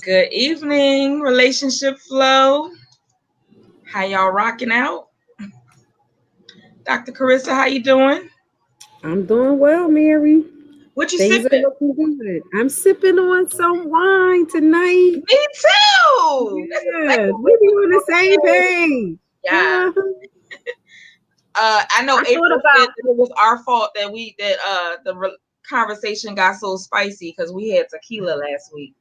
Good evening, relationship flow. How y'all rocking out? Dr. Carissa, how you doing? I'm doing well, Mary. What you Things are sipping? looking good. I'm sipping on some wine tonight. Me too. That's exactly Yes, what we be we on the same doing. page. Yeah. Uh-huh. I know I thought April said about that it was our fault that conversation got so spicy because we had tequila last week.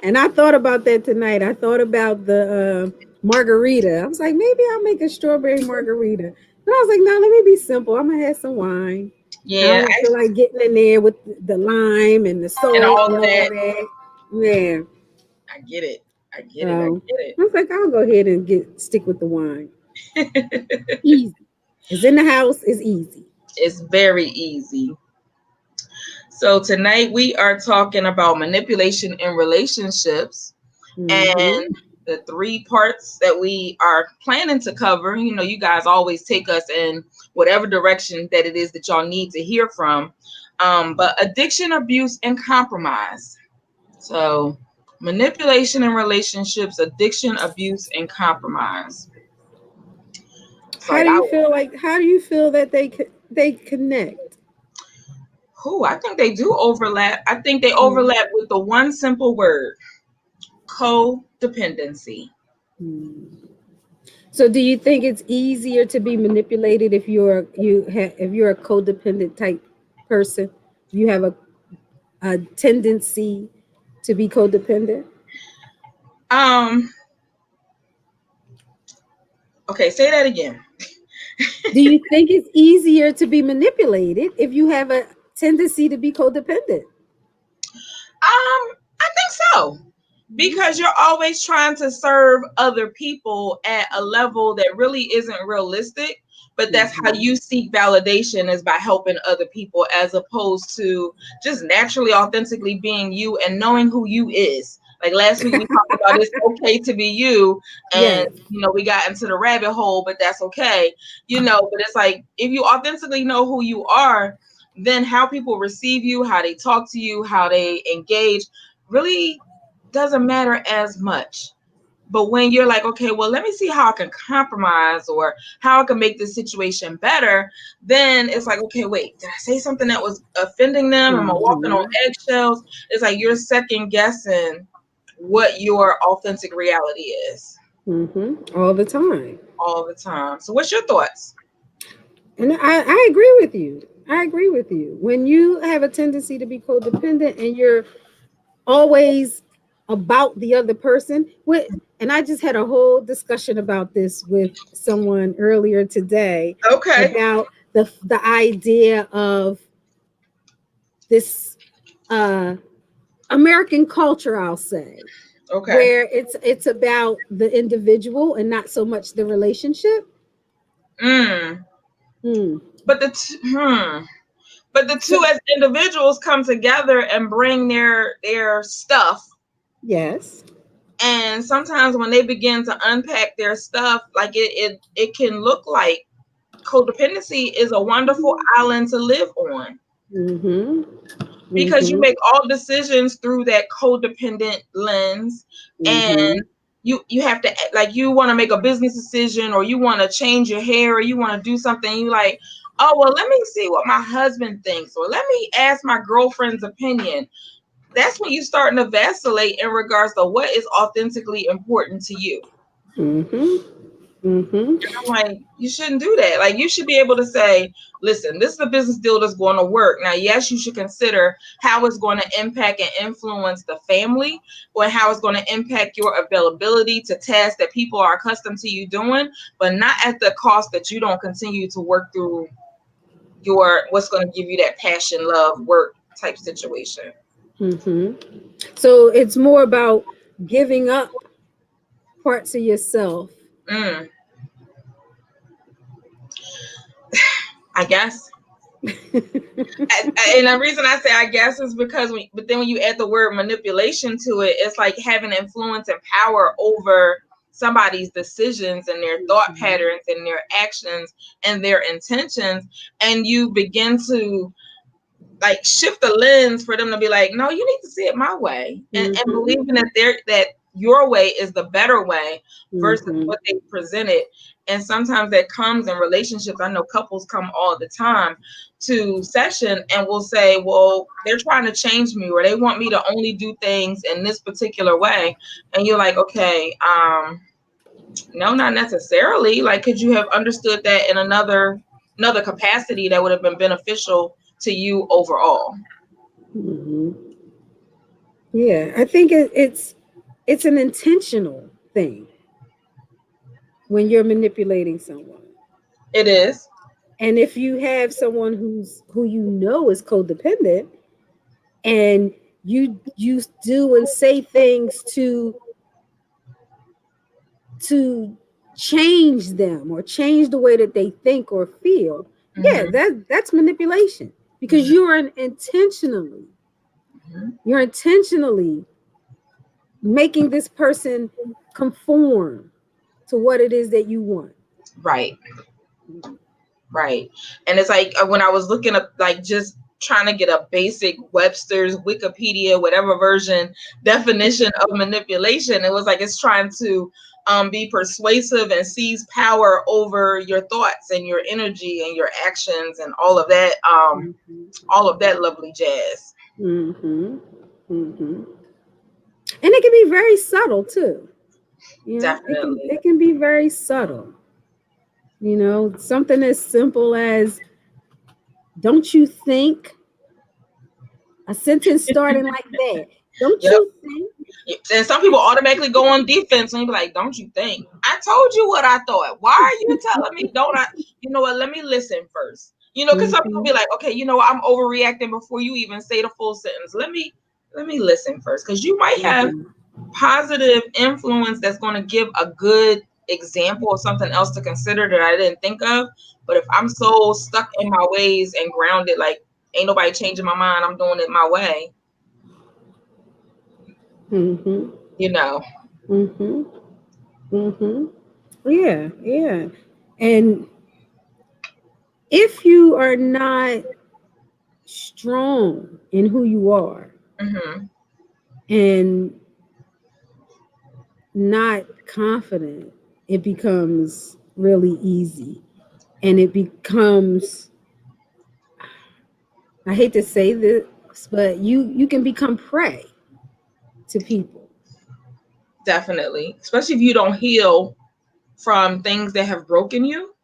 and I thought about that tonight. I thought about the margarita. I was like, maybe I'll make a strawberry margarita. But I was like, no, let me be simple. I'm gonna have some wine. I Yeah, don't feel like getting in there with the lime and the and salt all and of all that. that. Yeah. I get it. I get it. I So get I was like, I'll go ahead and stick with the wine. it. Easy. It's in the house. It's easy. It's very easy. So tonight we are talking about manipulation in relationships and Mm-hmm. the three parts that we are planning to cover. You know, you guys always take us in whatever direction that it is that y'all need to hear from. But addiction, abuse, and compromise. So manipulation in relationships, addiction, abuse, and compromise. It's How like do you feel like? How do you feel that they connect? I think they do overlap. I think they Mm-hmm. overlap with the one simple word, codependency. So, do you think it's easier to be manipulated if if you're a codependent type person? You have a tendency to be codependent. Um, okay, say that again. Do you think it's easier to be manipulated if you have a tendency to be codependent? I think so. Because you're always trying to serve other people at a level that really isn't realistic, but that's how Mm-hmm. you seek validation, is by helping other people, as opposed to just naturally authentically being you and knowing who you is. Like last week we talked about it's okay to be you, and Yes. we got into the rabbit hole, but that's okay. But it's like if you authentically know who you are, then how people receive you, how they talk to you, how they engage really doesn't matter as much. But when you're like, okay, well, let me see how I can compromise or how I can make this situation better, then it's like, okay, wait, did I say something that was offending them? Am I walking on Mm-hmm. eggshells? It's like you're second guessing what your authentic reality is Mm-hmm. All the time. all the time. So, what's your thoughts? And I agree with you. I agree with you. When you have a tendency to be codependent and you're always about the other person, and I just had a whole discussion about this with someone earlier today Okay. about the idea of this uh American culture, I'll say, Okay. where it's about the individual and not so much the relationship. Mm. Hmm. But the two So as individuals come together and bring their stuff. yes. And sometimes when they begin to unpack their stuff, like it can look like codependency is a wonderful island to live on, Mm-hmm. because you Mm-hmm. make all decisions through that codependent lens. And Mm-hmm. you have to, like, you want to make a business decision, or you want to change your hair, or you want to do something, you like, oh well, let me see what my husband thinks, or let me ask my girlfriend's opinion. That's when you starting to vacillate in regards to what is authentically important to you. Mm-hmm. Mm-hmm. I'm like, you shouldn't do that. Like, you should be able to say, listen, this is a business deal that's going to work. Now, yes, you should consider how it's going to impact and influence the family, or how it's going to impact your availability to tasks that people are accustomed to you doing, but not at the cost that you don't continue to work through your what's going to give you that passion, love, work type situation. Mm-hmm. So it's more about giving up parts of yourself. Mm, I guess. And the reason I say I guess is because but then when you add the word manipulation to it, it's like having influence and power over somebody's decisions and their thought patterns and their actions and their intentions. And you begin to like shift the lens for them to be like, no, you need to see it my way, and Mm-hmm. believing that your way is the better way versus Mm-hmm. what they presented. And sometimes that comes in relationships. I know couples come all the time to session and will say, well, they're trying to change me, or they want me to only do things in this particular way. And you're like, okay, no, not necessarily. Like, could you have understood that in another capacity that would have been beneficial to you overall? Mm-hmm. Yeah, I think it's an intentional thing when you're manipulating someone. It is. And if you have someone who you know is codependent, and you do and say things to change them or change the way that they think or feel, yeah, Hmm. that's manipulation, because Hmm. you're intentionally making this person conform to what it is that you want. Right. Right. And it's like when I was looking up, like just trying to get a basic Webster's, Wikipedia, whatever version definition of manipulation, it was like it's trying to be persuasive and seize power over your thoughts and your energy and your actions and all of that lovely jazz. Mm-hmm. Mm-hmm. And it can be very subtle too. Definitely. It can be very subtle. Something as simple as, don't you think, a sentence starting like that. Don't Yep. you think? And some people automatically go on defense and you be like, don't you think? I told you what I thought. Why are you telling me? Don't I? You know what? Let me listen first. Because some people Mm-hmm. be like, okay, I'm overreacting before you even say the full sentence. Let me listen first. Because you might have Mm-hmm. positive influence that's going to give a good example of something else to consider that I didn't think of. But if I'm so stuck in my ways and grounded, like ain't nobody changing my mind, I'm doing it my way, Mm-hmm. you know. Mm-hmm. Mm-hmm. Yeah, yeah. And if you are not strong in who you are, Hmm. and not confident, it becomes really easy. And it becomes, I hate to say this, but you can become prey to people. Definitely. Especially if you don't heal from things that have broken you,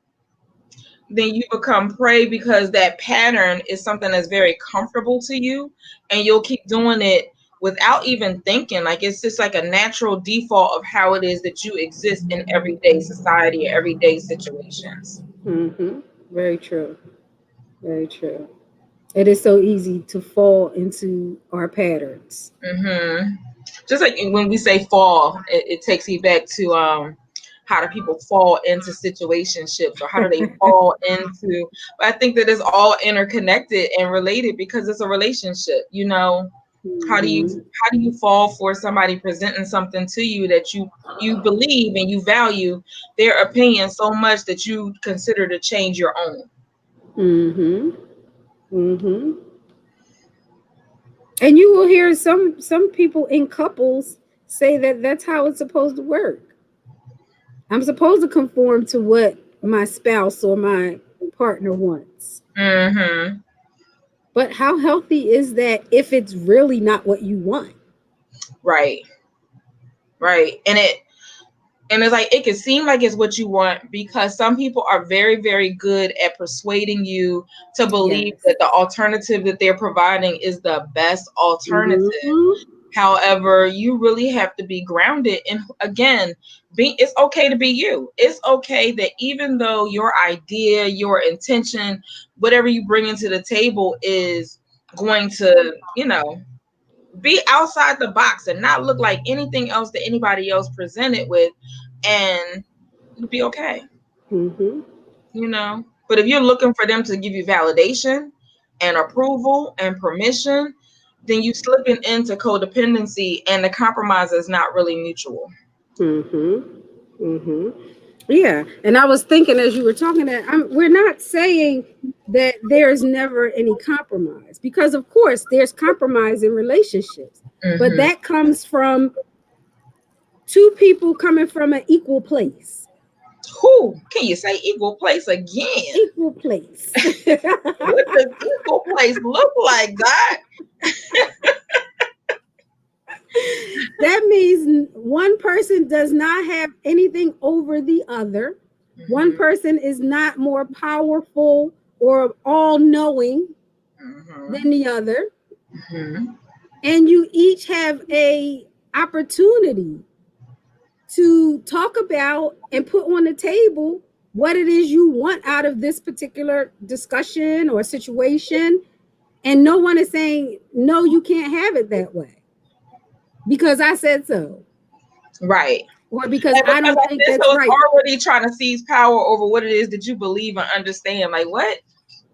then you become prey because that pattern is something that's very comfortable to you and you'll keep doing it without even thinking. Like it's just like a natural default of how it is that you exist in everyday society or everyday situations. Mm-hmm. Very true. Very true. It is so easy to fall into our patterns. Hmm. Just like when we say fall, it takes me back to how do people fall into situationships, or how do they fall into, but I think that it's all interconnected and related because it's a relationship. How do you Mm-hmm. how do you fall for somebody presenting something to you that you believe and you value their opinion so much that you consider to change your own? Mm-hmm. Mm-hmm. And you will hear some people in couples say that that's how it's supposed to work. I'm supposed to conform to what my spouse or my partner wants. Hmm. But how healthy is that if it's really not what you want? Right. Right. And it's like it can seem like it's what you want because some people are very, very good at persuading you to believe Yes. that the alternative that they're providing is the best alternative. Mm-hmm. However, you really have to be grounded. And again, it's okay to be you. It's okay that even though your idea, your intention, whatever you bring into the table is going to, be outside the box and not look like anything else that anybody else presented with, and it'll be okay. Mm-hmm. But if you're looking for them to give you validation and approval and permission, then you slipping into codependency and the compromise is not really mutual. Mm-hmm. Mm-hmm. Yeah, and I was thinking as you were talking that we're not saying that there's never any compromise, because of course there's compromise in relationships, but Mm-hmm. that comes from two people coming from an equal place. Who can you say equal place again? Equal place. What does equal place look like, God? That means one person does not have anything over the other. One Mm-hmm. person is not more powerful or all knowing Mm-hmm. than the other. Mm-hmm. And you each have a opportunity to talk about and put on the table what it is you want out of this particular discussion or situation, and no one is saying no, you can't have it that way because I said so, Right. or because And I because don't I think said that's so, it's right. already trying to seize power over what it is that you believe and understand. Like, what?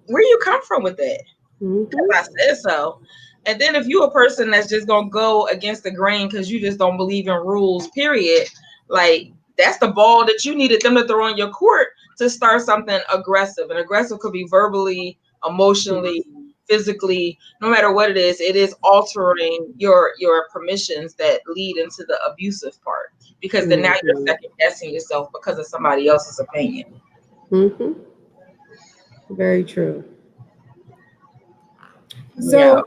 Where you come from with that? Because Mm-hmm. I said so. And then if you a person that's just gonna go against the grain because you just don't believe in rules, period, like that's the ball that you needed them to throw in your court to start something aggressive. And aggressive could be verbally, emotionally, physically, no matter what it is altering your permissions that lead into the abusive part. Because then now you're Mm-hmm. second guessing yourself because of somebody else's opinion. Mm-hmm. Very true. Yeah. So,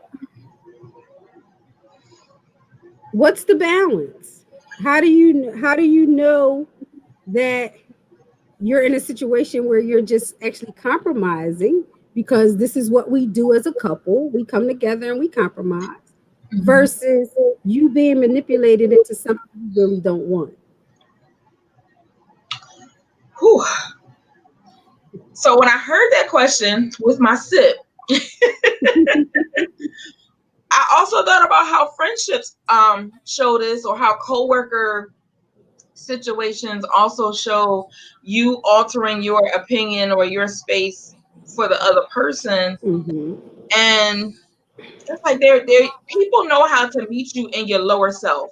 what's the balance? How do you know that you're in a situation where you're just actually compromising because this is what we do as a couple. We come together and we compromise Mhm. versus you being manipulated into something you really don't want. Whew. So when I heard that question with my sip, I also thought about how friendships show this, or how coworker situations also show you altering your opinion or your space for the other person. Mm-hmm. And it's like they're people know how to meet you in your lower self.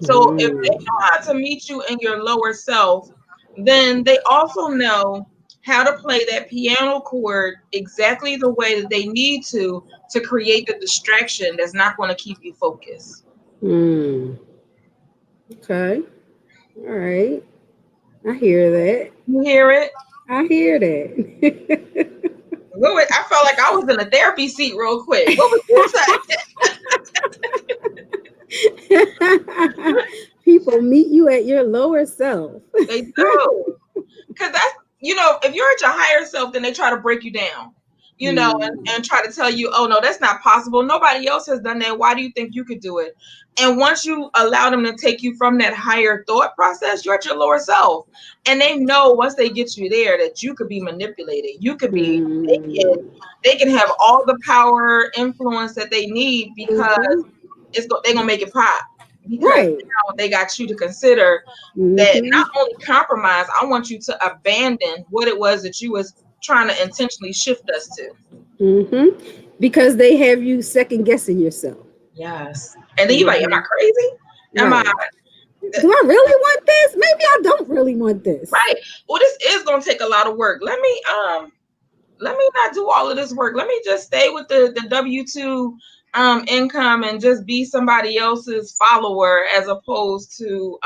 So if they Mm. know how to meet you in your lower self, then they also know how to play that piano chord exactly the way that they need to create the distraction that's not going to keep you focused. Mm. Okay. All right. I hear that. You hear it? I hear that. I felt like I was in a therapy seat real quick. What was you say? People meet you at your lower self. They do. Because that's, if you're at your higher self, then they try to break you down, and Mm. try to tell you, oh no, that's not possible, nobody else has done that, why do you think you could do it? And once you allow them to take you from that higher thought process, you're at your lower self. And they know once they get you there that you could be manipulated, you could be Mm. they can have all the power influence that they need, because Mhm. they're gonna make it pop, because Right. now they got you to consider that Mhm. not only compromise, I want you to abandon what it was that you was trying to intentionally shift us to. Mhm. Because they have you second guessing yourself. Yes. And then you're like, am I Mhm. crazy? Am I Right. Do I really want this? Maybe I don't really want this. right? Well, this is gonna take a lot of work. Let me not do all of this work. Let me just stay with the W-2 income and just be somebody else's follower, as opposed to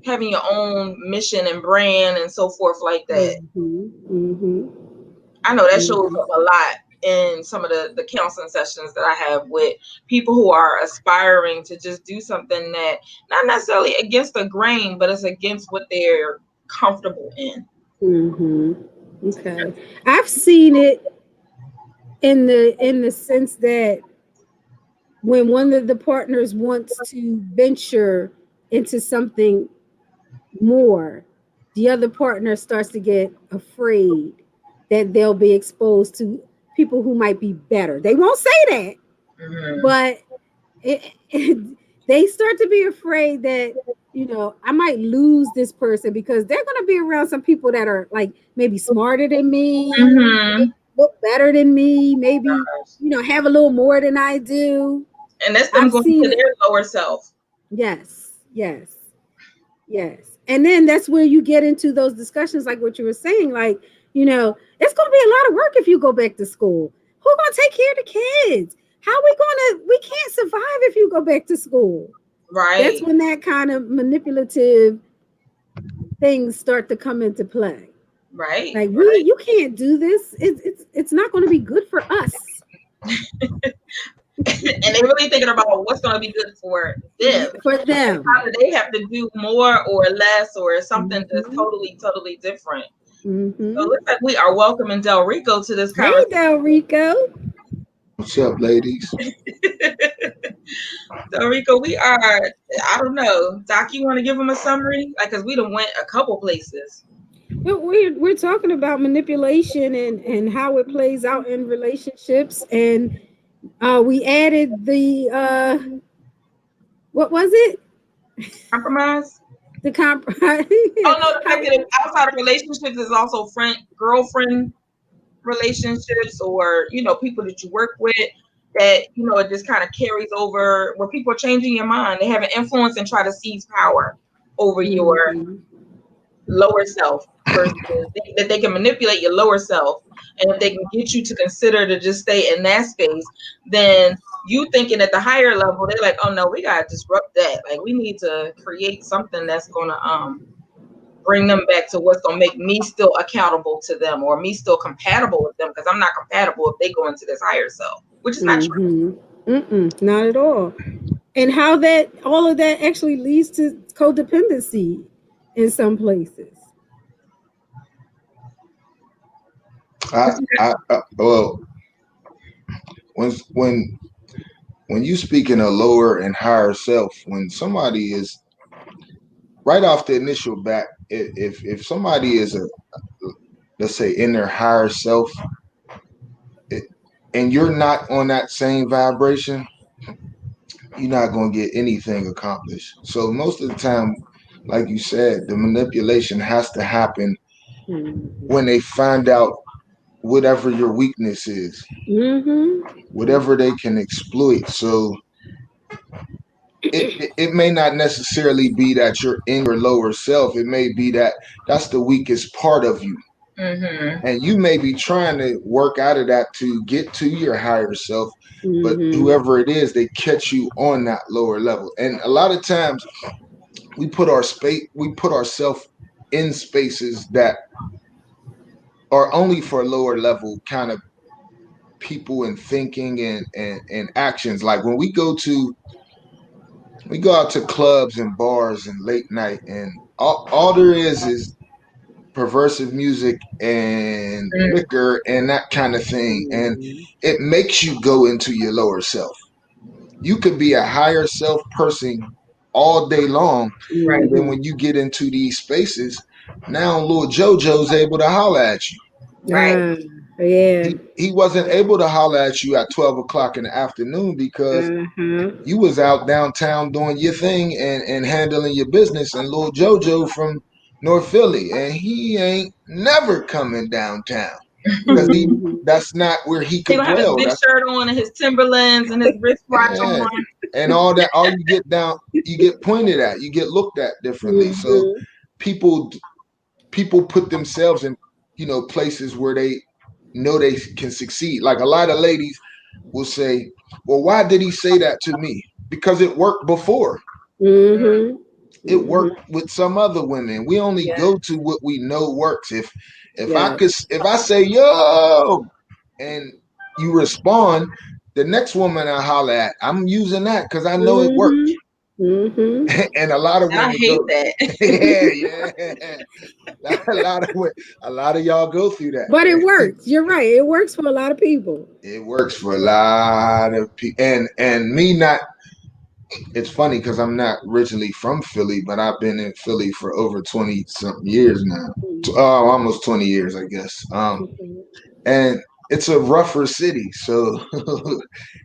having your own mission and brand and so forth like that. Mhm. Mhm. I know that shows Mhm. up a lot in some of the counseling sessions that I have with people who are aspiring to just do something that not necessarily against the grain, but it's against what they're comfortable in. Mhm. Okay. I've seen it in the sense that when one of the partners wants to venture into something more, the other partner starts to get afraid that they'll be exposed to people who might be better. They won't say that, Mm-hmm. but they start to be afraid that I might lose this person because they're going to be around some people that are like maybe smarter than me, maybe Mm-hmm. look better than me, maybe have a little more than I do. And that's them I've going seen to it. their lower self. Yes, yes, yes. And then that's where you get into those discussions, like what you were saying, like, it's going to be a lot of work if you go back to school. Who's going to take care of the kids? How are we can't survive if you go back to school. That's Right. when that kind of manipulative things start to come into play. Right. Like, Right. you can't do this. It's not going to be good for us. And they're really thinking about what's going to be good for them. For And them. how do they have to do more or less or something that's Hmm. totally, totally different. So it Hmm. looks like we are welcoming Del Rico to this Hey, conversation. Del Rico. What's up, ladies? Del Rico, we are, I don't know. Doc, you want to give them a summary? Like, because we done went a couple places. But we're talking about manipulation and how it plays out in relationships, and we added the what was it? Compromise? The compromise. Oh, no, the fact that outside of relationships is also friend, girlfriend relationships or, people that you work with that, it just kind of carries over where people are changing your mind. They have an influence and try to seize power over your Mhm. lower self versus that they can manipulate your lower self. And if they can get you to consider to just stay in that space, then you thinking at the higher level, they're like, oh no, we gotta disrupt that. Like we need to create something that's gonna bring them back to what's gonna make me still accountable to them or me still compatible with them because I'm not compatible if they go into this higher self, which is not true. Mhm. Mm-mm, not at all. And how that all of that actually leads to codependency in some places. Well, when when when you speak in a lower and higher self, when somebody is right off the initial back, if somebody is let's say in their higher self, it, and you're not on that same vibration, you're not going to get anything accomplished. So most of the time, like you said, the manipulation has to happen Mhm. when they find out whatever your weakness is, Mhm. whatever they can exploit. So it may not necessarily be that you're in your lower self. It may be that that's the weakest part of you. Mm-hmm. And you may be trying to work out of that to get to your higher self, but Mhm. whoever it is, they catch you on that lower level. And a lot of times we put ourselves in spaces that are only for lower level kind of people and thinking and actions. Like when we go out to clubs and bars and late night and all there is perversive music and liquor and that kind of thing, and Mhm. it makes you go into your lower self. You could be a higher self person all day long, and Right. then Mhm. when you get into these spaces, now little JoJo's able to holler at you. Right. Ah, yeah. He wasn't able to holler at you at 12 o'clock in the afternoon because Uh-huh. you was out downtown doing your thing and handling your business, and little JoJo from North Philly, and he ain't never coming downtown because Mhm. that's not where he He could gonna have his dwell. big That's shirt on and his Timberlands and his wristwatch yeah, on. and all that. All you get down, you get pointed at, you get looked at differently. So Mhm. people people put themselves in places where they know they can succeed. Like a lot of ladies will say, "Well, why did he say that to me?" Because it worked before. Mhm. It Mhm. worked with some other women. We only Yeah. go to what we know works. Yeah. If I say yo and you respond, the next woman I holler at, I'm using that because I know it worked. Mhm. Mhm. And a lot of And I women hate go, that. yeah, yeah. A lot of y'all go through that. But it works. You're right. It works for a lot of people. It works for a lot of people, and me not. It's funny because I'm not originally from Philly, but I've been in Philly for over 20 something years now. Almost 20 years, I guess. Mhm. And it's a rougher city. So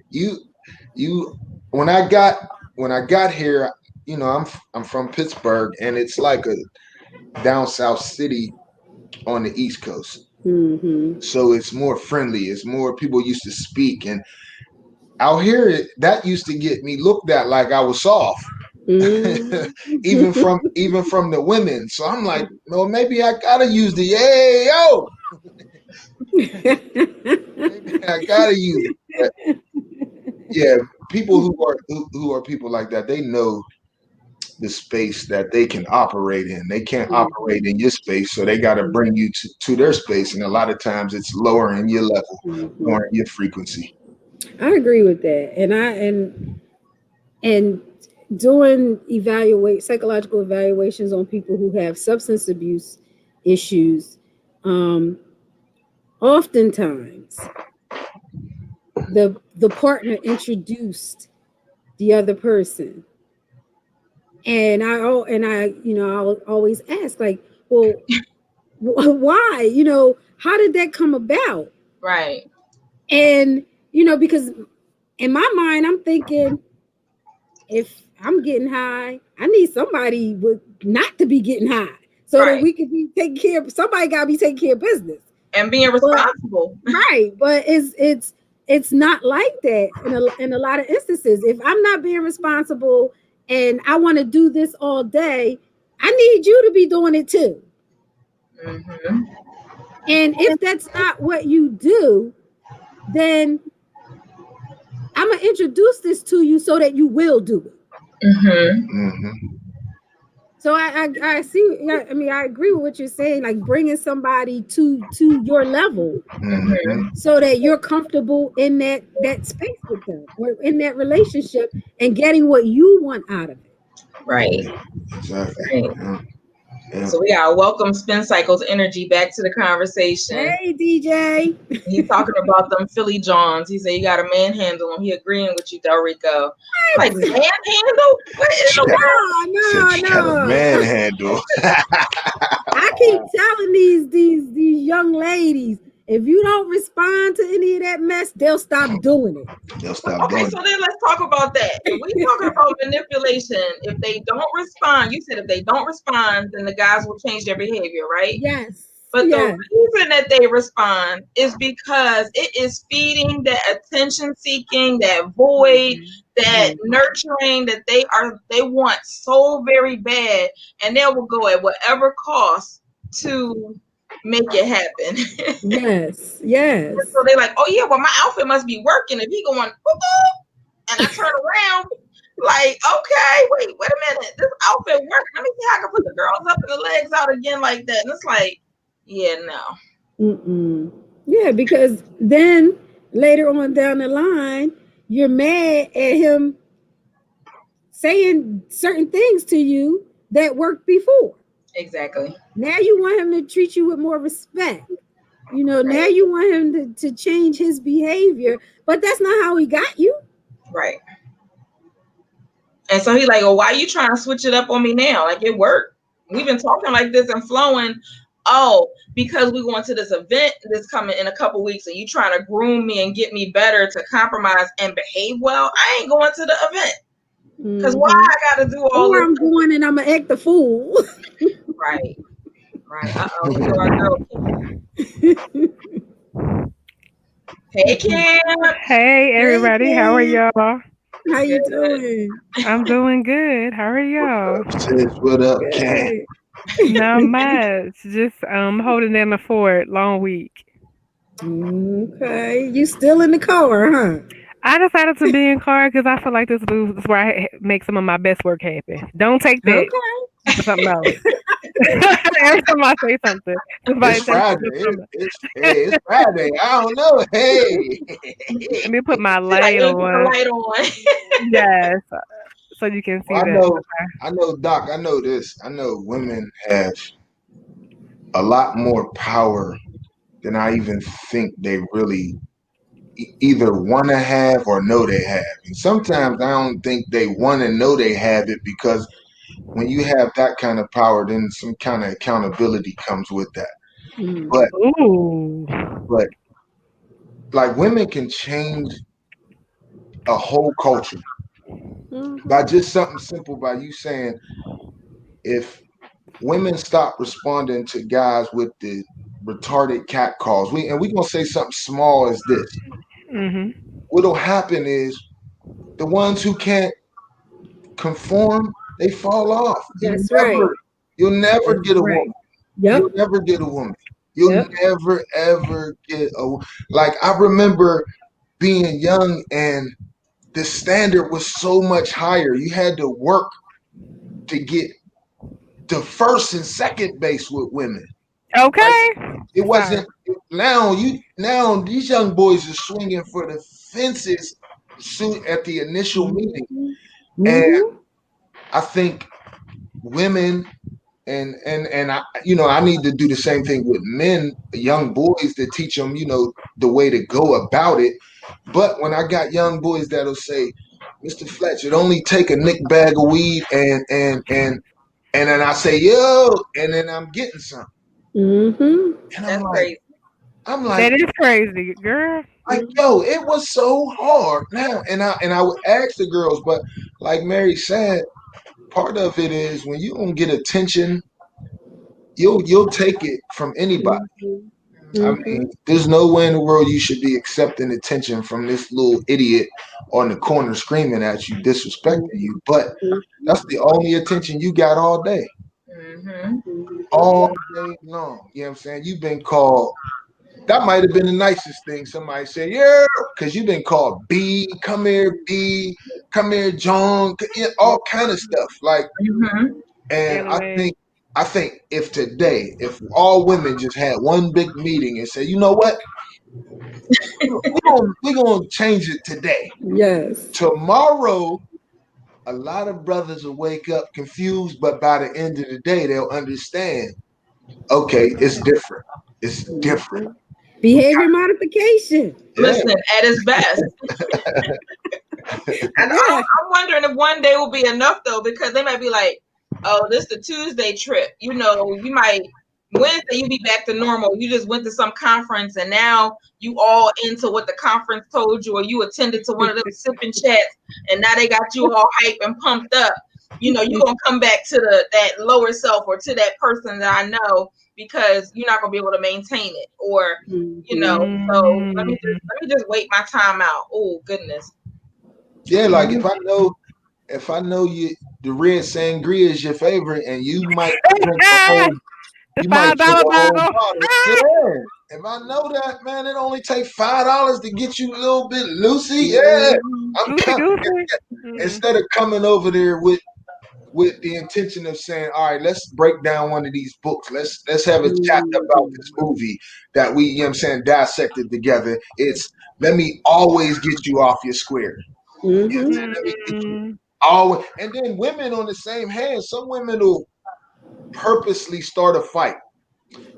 you you when I got here, I'm from Pittsburgh, and it's like a down south city on the East Coast. Mhm. So it's more friendly. It's more people used to speak, and out here that used to get me looked at like I was soft. Mhm. even from the women. So I'm like, no, maybe I gotta use the hey yo. Maybe I gotta use it. But yeah, people who are people like that, they know the space that they can operate in. They can't operate in your space, so they got to bring you to their space. And a lot of times, it's lowering your level, Mhm. lowering your frequency. I agree with that, and doing evaluate psychological evaluations on people who have substance abuse issues. Um, Oftentimes, the partner introduced the other person, and I'll always ask like, well, why? How did that come about? Right. And because in my mind, I'm thinking, if I'm getting high, I need somebody with not to be getting high so that Right. we can be taking care of somebody gotta be taking care of business. And being But responsible. right, but it's not like that in a lot of instances. If I'm not being responsible and I want to do this all day, I need you to be doing it too. Hmm. And if that's not what you do, then I'm gonna introduce this to you so that you will do it. Hmm. Hmm. So I see. Yeah, I mean, I agree with what you're saying. Like bringing somebody to your level Hmm. so that you're comfortable in that space with them or in that relationship and getting what you want out of it. Right. Yeah, exactly. Right. Yeah, yeah. So we gotta welcome Spin Cycle's energy back to the conversation. Hey, DJ. He's talking about them Philly Johns. He said you got to manhandle him. He agreeing with you, Del Rico. Like manhandle? What in She the got, No, world? said no, she got a no. manhandle. I keep telling these young ladies, if you don't respond to any of that mess, they'll stop doing it. They'll stop Okay, doing so then let's talk about that. If we talking about manipulation, if they don't respond, you said if they don't respond, then the guys will change their behavior, right? Yes, But the yes. reason that they respond is because it is feeding that attention seeking, that void, that Mhm. nurturing that they want so very bad, and they will go at whatever cost to make it happen. Yes, yes. So they like, oh yeah, well my outfit must be working if he going boop, boop, and I turn around like, okay, wait a minute, this outfit working. Let me see how I can put the girls up and the legs out again like that. And it's like, yeah, no. Mm-mm. Yeah, because then later on down the line, you're mad at him saying certain things to you that worked before. Exactly. Now you want him to treat you with more respect. Now Right. you want him to change his behavior, but that's not how he got you. Right. And so he like, oh, why are you trying to switch it up on me now? Like it worked. We've been talking like this and flowing. Oh, because we're going to this event that's coming in a couple weeks, and you trying to groom me and get me better to compromise and behave well. I ain't going to the event because why Mhm. I got to do all Or this? I'm going and I'm gonna act the fool. Right. Right. Uh oh. Here go our girl Kim. Hey Kim. Hey Hey, everybody, how are Kim. y'all? How you Good. doing? I'm doing good. How are What y'all? up, sis? What up, Ken? Good. Not much. Just holding down the fort. Long week. Okay. You still in the car, huh? I decided to be in car because I feel like this is where I make some of my best work happen. Don't take that Okay. for something else. Every time I say something, It's somebody takes it Friday. for something. It's Friday. I don't know. Hey, Let me put my She like, light let me put the on. light on. Yes, so you can see well, that. I know, Doc. I know this. I know women have a lot more power than I even think they really either want to have or know they have. And sometimes I don't think they want to know they have it because when you have that kind of power, then some kind of accountability comes with that. But Mm. Ooh. but like women can change a whole culture by Mhm. just something simple by you saying if women stop responding to guys with the retarded cat calls, we gonna say something small as this. Mhm. What'll happen is the ones who can't conform, they fall off. That's right. You'll never That's get a right. woman. Yep. You'll never get a woman. You'll Yep. never ever get a like. I remember being young and the standard was so much higher. You had to work to get the first and second base with women. Like Okay. it Sorry. wasn't now these young boys are swinging for the fences soon at the initial meeting. And Mm-hmm. I think women and I I need to do the same thing with men, young boys, to teach them the way to go about it. But when I got young boys that'll say, Mr. Fletch, it only take a nick bag of weed and then I say, yo, and then I'm getting some. Mm-hmm. And That's crazy. I'm like, That is crazy, girl. yo, it was so hard now. And I would ask the girls, but like Mary said, part of it is when you don't get attention, you'll take it from anybody. I mean, Mm-hmm. there's no way in the world you should be accepting attention from this little idiot on the corner screaming at you, disrespecting you. But that's the only attention you got all day, Mm-hmm. all day long. You know what I'm saying? You've been called. That might have been the nicest thing somebody said, yeah, because you've been called B, come here, John, all kind of stuff. Like, Mm-hmm. and Scallywag. I think if all women just had one big meeting and said, you know what, we're gonna change it today. Yes. Tomorrow, a lot of brothers will wake up confused, but by the end of the day, they'll understand. Okay, it's different. It's different. Behavior modification. Yeah. Listen, at its best. And Yeah. I'm wondering if one day will be enough though, because they might be like, "Oh, this the Tuesday trip." You might Wednesday you be back to normal. You just went to some conference, and now you all into what the conference told you, or you attended to one of them sipping chats, and now they got you all hype and pumped up. You're gonna come back to that lower self or to that person that I know because you're not gonna be able to maintain it, or Mm-hmm. So Mm. let me just wait my time out. Oh goodness. Yeah, like if I know you the red sangria is your favorite and you might drink a whole The you might drink $5 a whole bottle. bottle. Yeah. If I know that, man, it only takes $5 to get you a little bit loosey. Yeah. I'm Lucy coming Goosey. Mm. instead of coming over there with the intention of saying, all right, let's break down one of these books. Let's have a chat about this movie that we, what I'm saying, dissected together. It's let me always get you off your square. You know what I'm Mm-hmm. saying? Let me get you Mm. always and then women on the same hand, some women will purposely start a fight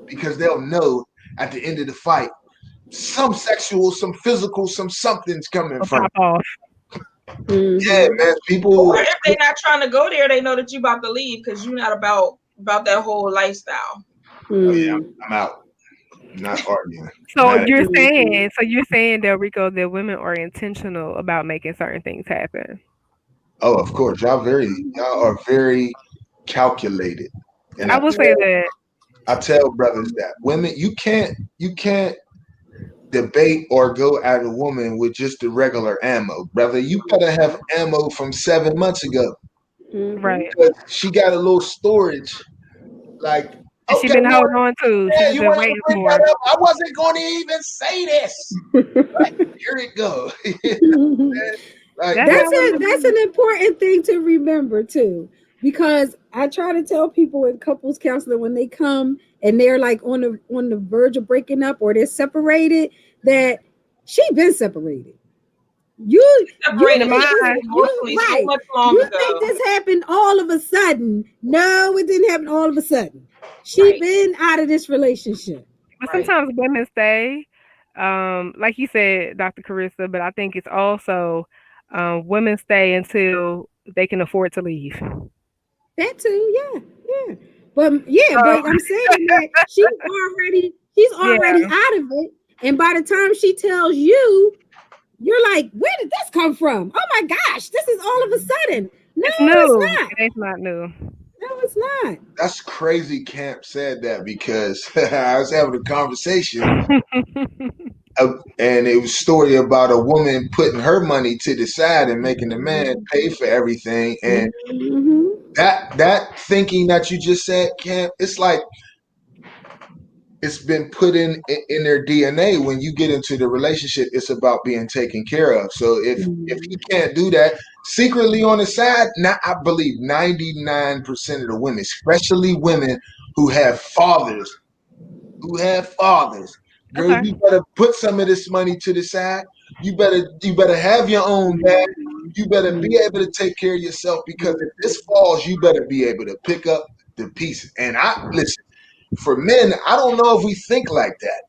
because they'll know at the end of the fight, some sexual, some physical, some something's coming Will from pop it. off. Yeah, Mm-hmm. man. Or People if they're not trying to go there, they know that you about to leave because you're not about that whole lifestyle. oh yeah, Mm-hmm. I'm out. I'm not arguing. So Not you're saying, so you're saying, Del Rico, that women are intentional about making certain things happen. oh, of course. Y'all are very calculated. And I will say that. I tell brothers that women you can't debate or go at a woman with just the regular ammo, brother. You better have ammo from 7 months ago. Mm-hmm. Right. Because she got a little storage. Like, And she okay, been Lord, holding on to. She yeah, just you been want to waiting bring for. that up? I wasn't going to even say this. Here it goes. Like, That's yo, how women That's be. an important thing to remember too, because I try to tell people in couples counseling when they come and they're like on the verge of breaking up or they're separated that she been separated. You In the Separated think this mind. you emotionally so right. much long You think ago. this happened all of a sudden. No, it didn't happen all of a sudden. She Right, been out of this relationship. But right. sometimes women stay, like you said, Dr. Carissa, but I think it's also women stay until they can afford to leave. That too, yeah, yeah. But I'm saying that she's already Yeah, out of it. And by the time she tells you, you're like, where did this come from? Oh my gosh, this is all of a sudden. No, it's it's new. not. It's not new. No, it's not. that's crazy Camp said that because I was having a conversation and it was a story about a woman putting her money to the side and making the man Mhm. pay for everything. And Mhm. that thinking that you just said, Cam, it's like it's been put in their DNA. When you get into the relationship, it's about being taken care of. So if he Mhm. can't do that secretly on the side, now I believe 99% of the women, especially women who have fathers, girl, Okay. you better put some of this money to the side. You better have your own bag. You better be able to take care of yourself, because if this falls, you better be able to pick up the pieces. And I listen, for men, I don't know if we think like that.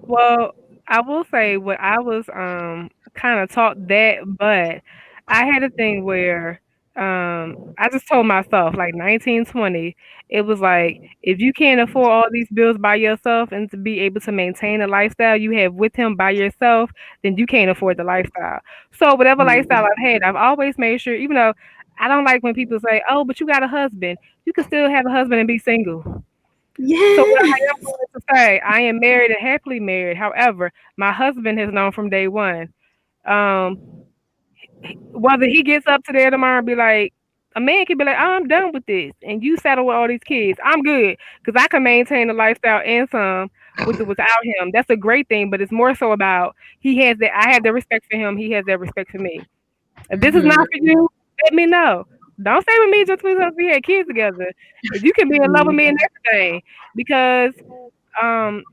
Well, I will say what I was kind of taught that, but I had a thing where I just told myself like 1920, it was like if you can't afford all these bills by yourself and to be able to maintain the lifestyle you have with him by yourself, then you can't afford the lifestyle. So whatever lifestyle Mhm. I've had, I've always made sure, even though I don't like when people say, "Oh, but you got a husband." You can still have a husband and be single. So what I am Yes. going to say, I am married and happily married. However, my husband has known from day one. Um, Whether he gets up today or tomorrow and be like, a man can be like, I'm done with this, and you settle with all these kids. I'm good because I can maintain the lifestyle and some with or without him. That's a great thing, but it's more so about he has that. I have the respect for him. He has that respect for me. If this is not Mhm. for you, let me know. Don't stay with me just because we had kids together. If you can be in love with me and Mhm. everything, because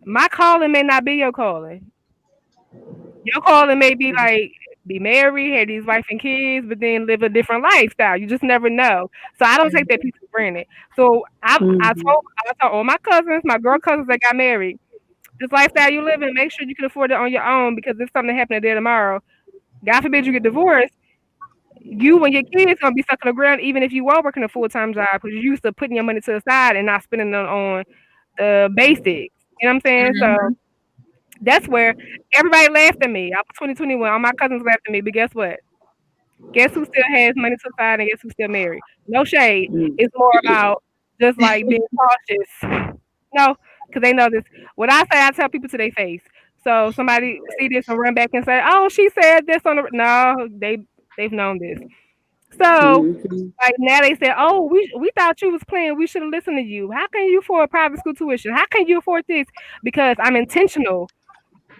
my calling may not be your calling. Your calling may be like be married, have these wife and kids, but then live a different lifestyle. You just never know. So I don't take that piece for granted. So Mhm. I told all my cousins, my girl cousins that got married, this lifestyle you live in, make sure you can afford it on your own, because if something happened today tomorrow, God forbid you get divorced, you and your kids gonna be stuck on the ground even if you were working a full time job, because you used to putting your money to the side and not spending it on the basics. You know what I'm saying? So Mhm. that's where everybody laughed at me. I was 2021. All my cousins laughed at me, but guess what? Guess who still has money to the side and guess who's still married? No shade. Mhm. It's more about just like being cautious. No, because they know this. What I say, I tell people to their face. So somebody see this and run back and say, "Oh, she said this on the." No, they've known this. So Mhm. like now they said, "Oh, we thought you was playing. We should have listened to you. How can you afford private school tuition? How can you afford this?" Because I'm intentional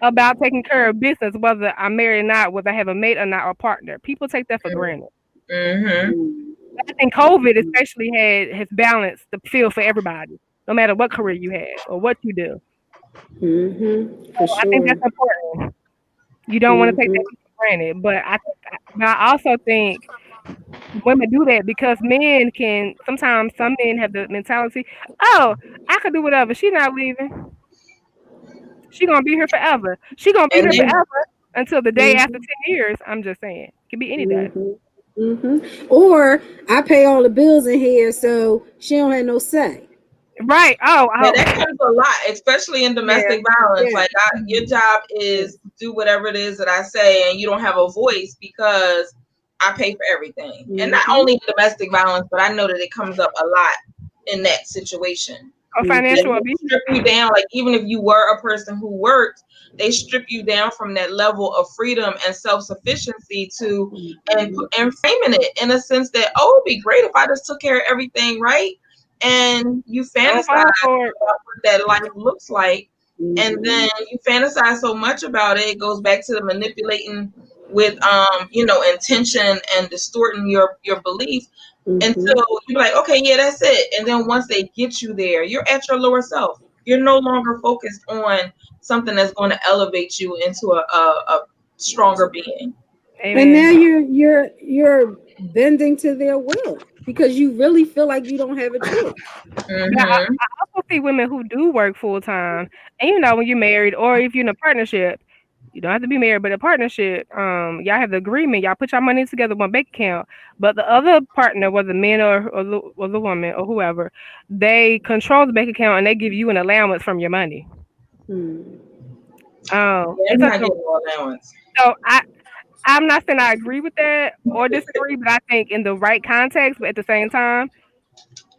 about taking care of business, whether I'm married or not, whether I have a mate or not, or partner. People take that for granted. Mhm. I think COVID especially has balanced the field for everybody, no matter what career you have or what you do. Mhm. So For I think sure. that's important. You don't want to take that Mhm. for granted, but I also think women do that because men can sometimes. Some men have the mentality, oh, I could do whatever. She not leaving. She gonna be here forever. She gonna be And here then forever until the day after Mhm. 10 years. I'm just saying, it could be any day. Mhm. Mhm. Or I pay all the bills in here, so she don't have no say. Right. Oh, yeah, that oh, comes a lot, especially in yeah, domestic violence. Yes. Like, your job is Yes. do whatever it is that I say, and you don't have a voice because I pay for everything. And not Mhm. only domestic violence, but I know that it comes up a lot in that situation. or That financial Mhm. they abuse. strip you down. Like, even if you were a person who worked, they strip you down from that level of freedom and self sufficiency to Mhm. and framing it in a sense that, oh, it'd be great if I just took care of everything right, and you Don't fantasize fall for it. about what that life looks like, and then Mhm. you fantasize so much about it. It goes back to the manipulating with intention and distorting your belief Mhm. until you're like, okay, yeah, that's it. And then once they get you there, you're at your lower self. You're no longer focused on something that's going to elevate you into a stronger being. And now Amen. you're bending to their will because you really feel like you don't have a choice. But Mm-hmm. I also see women who do work full time, and when you're married or if you're in a partnership, you don't have to be married, but a partnership, y'all have the agreement, y'all put your money together one bank account, but the other partner, whether men or the woman or whoever, they control the bank account and they give you an allowance from your money. Hmm. Yeah, It's I'm such not a getting no allowance. so I'm not saying I agree with that or disagree, but I think in the right context, but at the same time,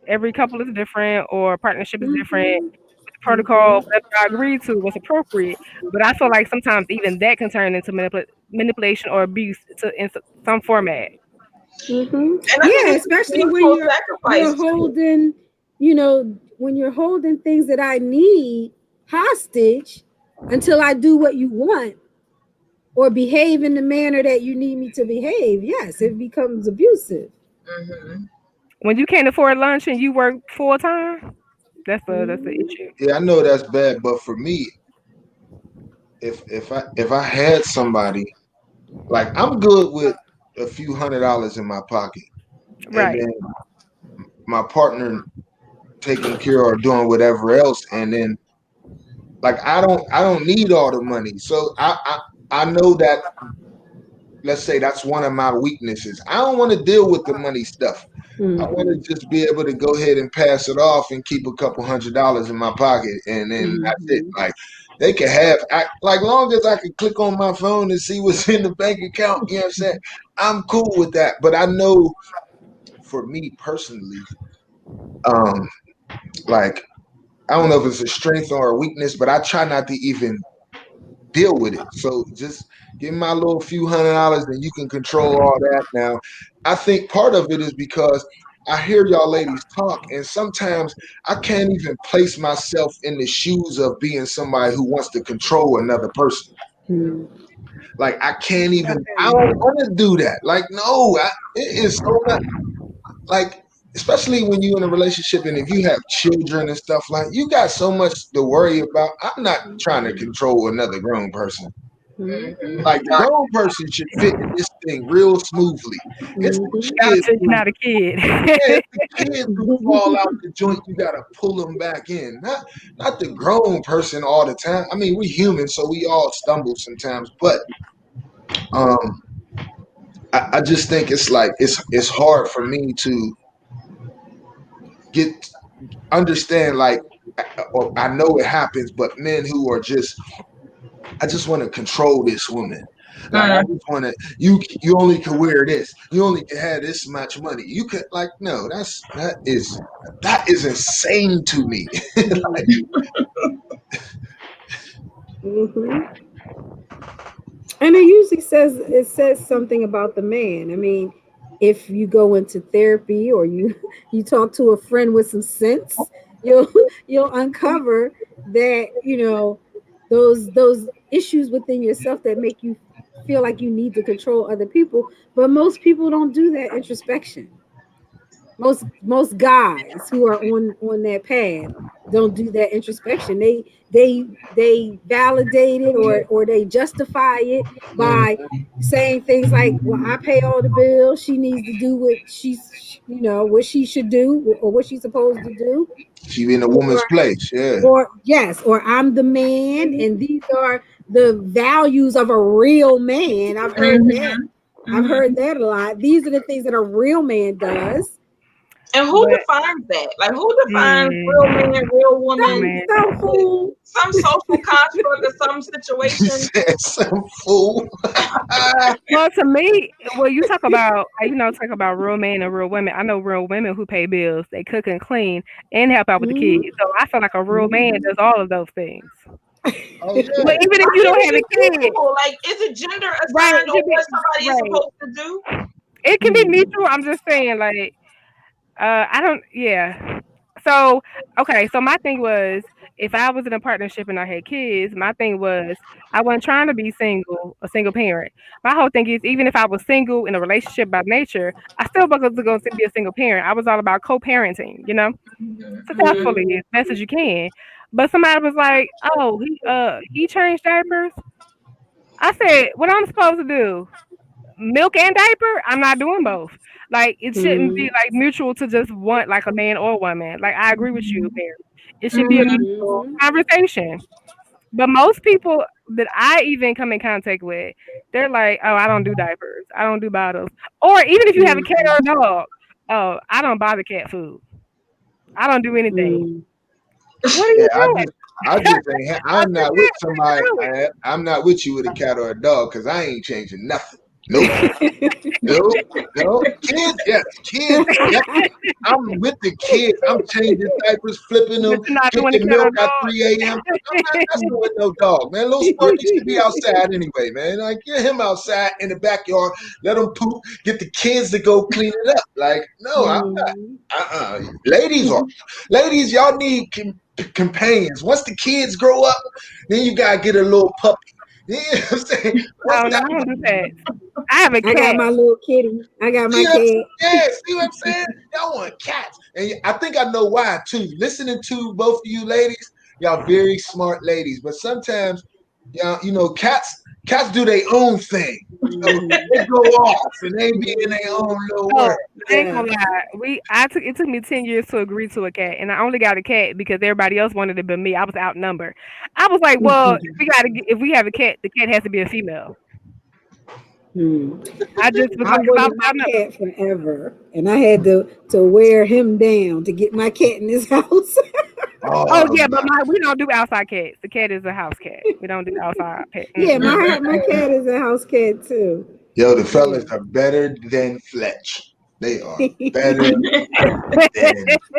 every couple is different or partnership is different. Mhm. protocol, whatever I agreed to was appropriate. But I feel like sometimes even that can turn into manipulation or abuse in some format. And I think Yeah, it's especially when mutual sacrifice you're too. holding, when you're holding things that I need hostage until I do what you want or behave in the manner that you need me to behave. Yes, it becomes abusive. Hmm. When you can't afford lunch and you work full time, that's the Mhm. issue. Yeah, I know that's bad, but for me, if I had somebody like I'm good with a few $100 in my pocket, and Right. then my partner taking care or doing whatever else, and then like I don't need all the money, so I know that, let's say that's one of my weaknesses. I don't want to deal with the money stuff. I want Mhm. to just be able to go ahead and pass it off and keep a couple $100 in my pocket, and then that's it. Mhm. Like they can have, like long as I can click on my phone and see what's in the bank account. You know what I'm saying? I'm cool with that. But I know for me personally, um, like I don't know if it's a strength or a weakness, but I try not to even deal with it. So just give me my little few $100 and you can control all that. Now, I think part of it is because I hear y'all ladies talk, and sometimes I can't even place myself in the shoes of being somebody who wants to control another person. Mhm. Like I can't I even. feel I you. don't want to do that. Like no, it is so much. Like especially when you're in a relationship and if you have children and stuff, like you got so much to worry about. I'm not trying to control another grown person. Mhm. Like the grown person should fit in this thing real smoothly. It's the Mhm. kids Gotcha, you're who, not a kid. yeah, it's the kids who fall out the joint. You gotta pull them back in, not the grown person all the time. I mean, we human, so we all stumble sometimes. But um, I just think it's like it's hard for me to get understand like. I know it happens, but men who are just I just want to control this woman. Like I Mm. just want to. You only can wear this. You only can have this much money. You could like no. That is insane to me. Mhm. And it says something about the man. I mean, if you go into therapy or you talk to a friend with some sense, you'll you'll uncover that, those issues within yourself that make you feel like you need to control other people, but most people don't do that introspection. Most guys who are on that path don't do that introspection. They validate it, or they justify it Mhm. by saying things like, well, I pay all the bills, she needs to do what what she should do or what she's supposed to do, She be in a or woman's place. Yeah. yes, or I'm the man and these are the values of a real man. Hmm. I've Hmm. heard that a lot. These are the things that a real man does. And who But defines that? Like who defines real man, mm, real real woman? man. Some fool. Some social construct or some She situation. said some fool. Well, to me, well, you talk about, talk about real men and real women. I know real women who pay bills, they cook and clean, and help out with the kids. Mhm, So I feel like a real man mhm. does all of those things. Oh But yeah. even if Or you don't even have a just kid, mutual. Like, is it gender right? assigned It on could be what somebody is right. supposed to do? It can be Mhm, mutual. I'm just saying, like, I don't. Yeah. So okay. So my thing was, if I was in a partnership and I had kids, my thing was I wasn't trying to be single, a single parent. My whole thing is, even if I was single in a relationship by nature, I still wasn't going to be a single parent. I was all about co-parenting. Hmm. Successfully as best as you can. But somebody was like, "Oh, he changed diapers." I said, "What I'm supposed to do? Milk and diaper? I'm not doing both. Like it shouldn't be mhm, like mutual to just want like a man or woman. Like I agree with you, Mary. It should be a Hmm. mutual mhm, conversation. But most people that I even come in contact with, they're like, "Oh, I don't do diapers. I don't do bottles." Or even if you have a cat or mhm, a dog, "Oh, I don't buy the cat food. I don't do anything." mhm, What are Yeah. you I doing? just I just ain't. I I'm just not with said, what somebody. are I'm not with you with a cat or a dog because I ain't changing nothing. Nope. you doing? Nope. Nope. Kids, yes, kids, yes. I'm with the kids. I'm changing diapers, flipping But them, you're not doing the getting milk kettle at 3 a.m. I'm not messing with no dog, man. Little Sparky should be outside anyway, man. Like, get him outside in the backyard, let him poop, get the kids to go clean it up. Like, no, I'm not. Mm. Ladies are, ladies, y'all need companions. Once the kids grow up, then you gotta get a little puppy. You know what I'm saying? Once Oh no, that I don't do that. I have a I got cat. my little kitty. I got See my what I'm cat. saying? Yeah, see what I'm saying? Y'all want cats. And I think I know why too. Listening to both of you ladies, y'all very smart ladies. But sometimes y'all, cats do their own thing. So Mhm. they go off and they be in their Mhm. own little Oh, world. I ain't Yeah. gonna lie. It took me 10 years to agree to a cat, and I only got a cat because everybody else wanted it but me. I was outnumbered. I was like, well, if we have a cat, the cat has to be a female. Hmm. I just was I like, because I wanted was my outnumbered. cat forever, and I had to wear him down to get my cat in this house. Oh Oh yeah, but my. we don't do outside cats. The cat is a house cat. We don't do outside pet. Yeah, Mm-mm. my cat is a house cat too. Yo, the fellas Yeah. are better than Fletch. They are better than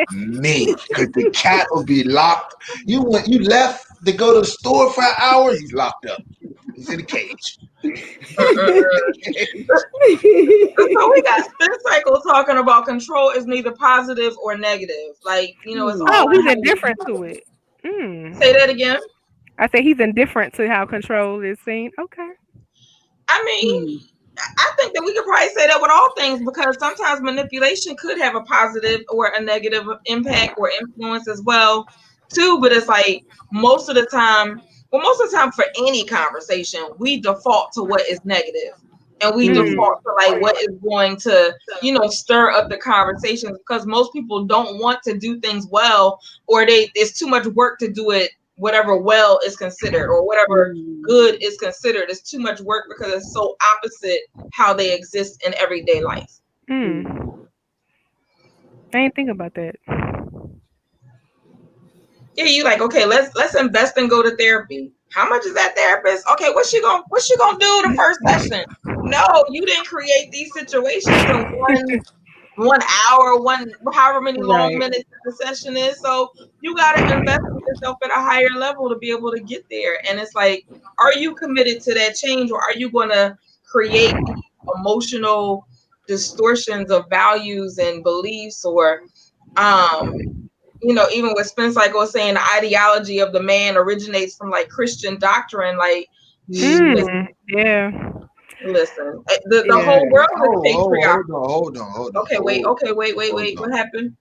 me. Cause the cat will be locked. You left to go to the store for an hour, he's locked up. He's in a cage. So we got Spin Cycle talking about control is neither positive or negative. Like, it's Hmm. all Oh, in he's how you indifferent to it. say Mm. that again. I said he's indifferent to how control is seen. Okay. I mean, Hmm. I think that we could probably say that with all things because sometimes manipulation could have a positive or a negative impact or influence as well, too. But it's like most of the time, well, most of the time for any conversation, we default to what is negative, and we Hmm. default to like what is going to, stir up the conversations because most people don't want to do things well, or it's too much work to do it. Whatever well is considered, or whatever Hmm. good is considered. It's too much work because it's so opposite how they exist in everyday life. Mm. Hmm. I ain't think about that. Yeah, you like, okay, let's invest and go to therapy. How much is that therapist? Okay, what's she gonna do the first session? No, you didn't create these situations in one hour, however many long Right. minutes the session is. So you gotta invest in yourself at a higher level to be able to get there. And it's like, are you committed to that change, or are you gonna create these emotional distortions of values and beliefs, or um even with Spence like was saying, the ideology of the man originates from like Christian doctrine. Like, listen, Hmm. Mm. Yeah. the Yeah. whole world is patriarchal. Okay, wait, Hold okay, wait. on. What happened?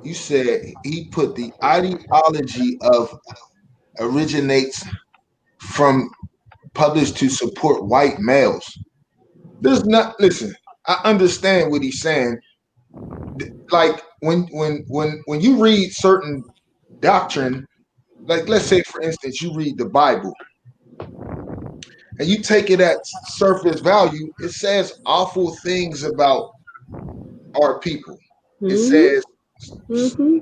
You said he put the ideology of originates from published to support white males. There's not listen, I understand what he's saying. Like when you read certain doctrine, like let's say for instance, you read the Bible and you take it at surface value, it says awful things about our people. It Hmm. says Hmm.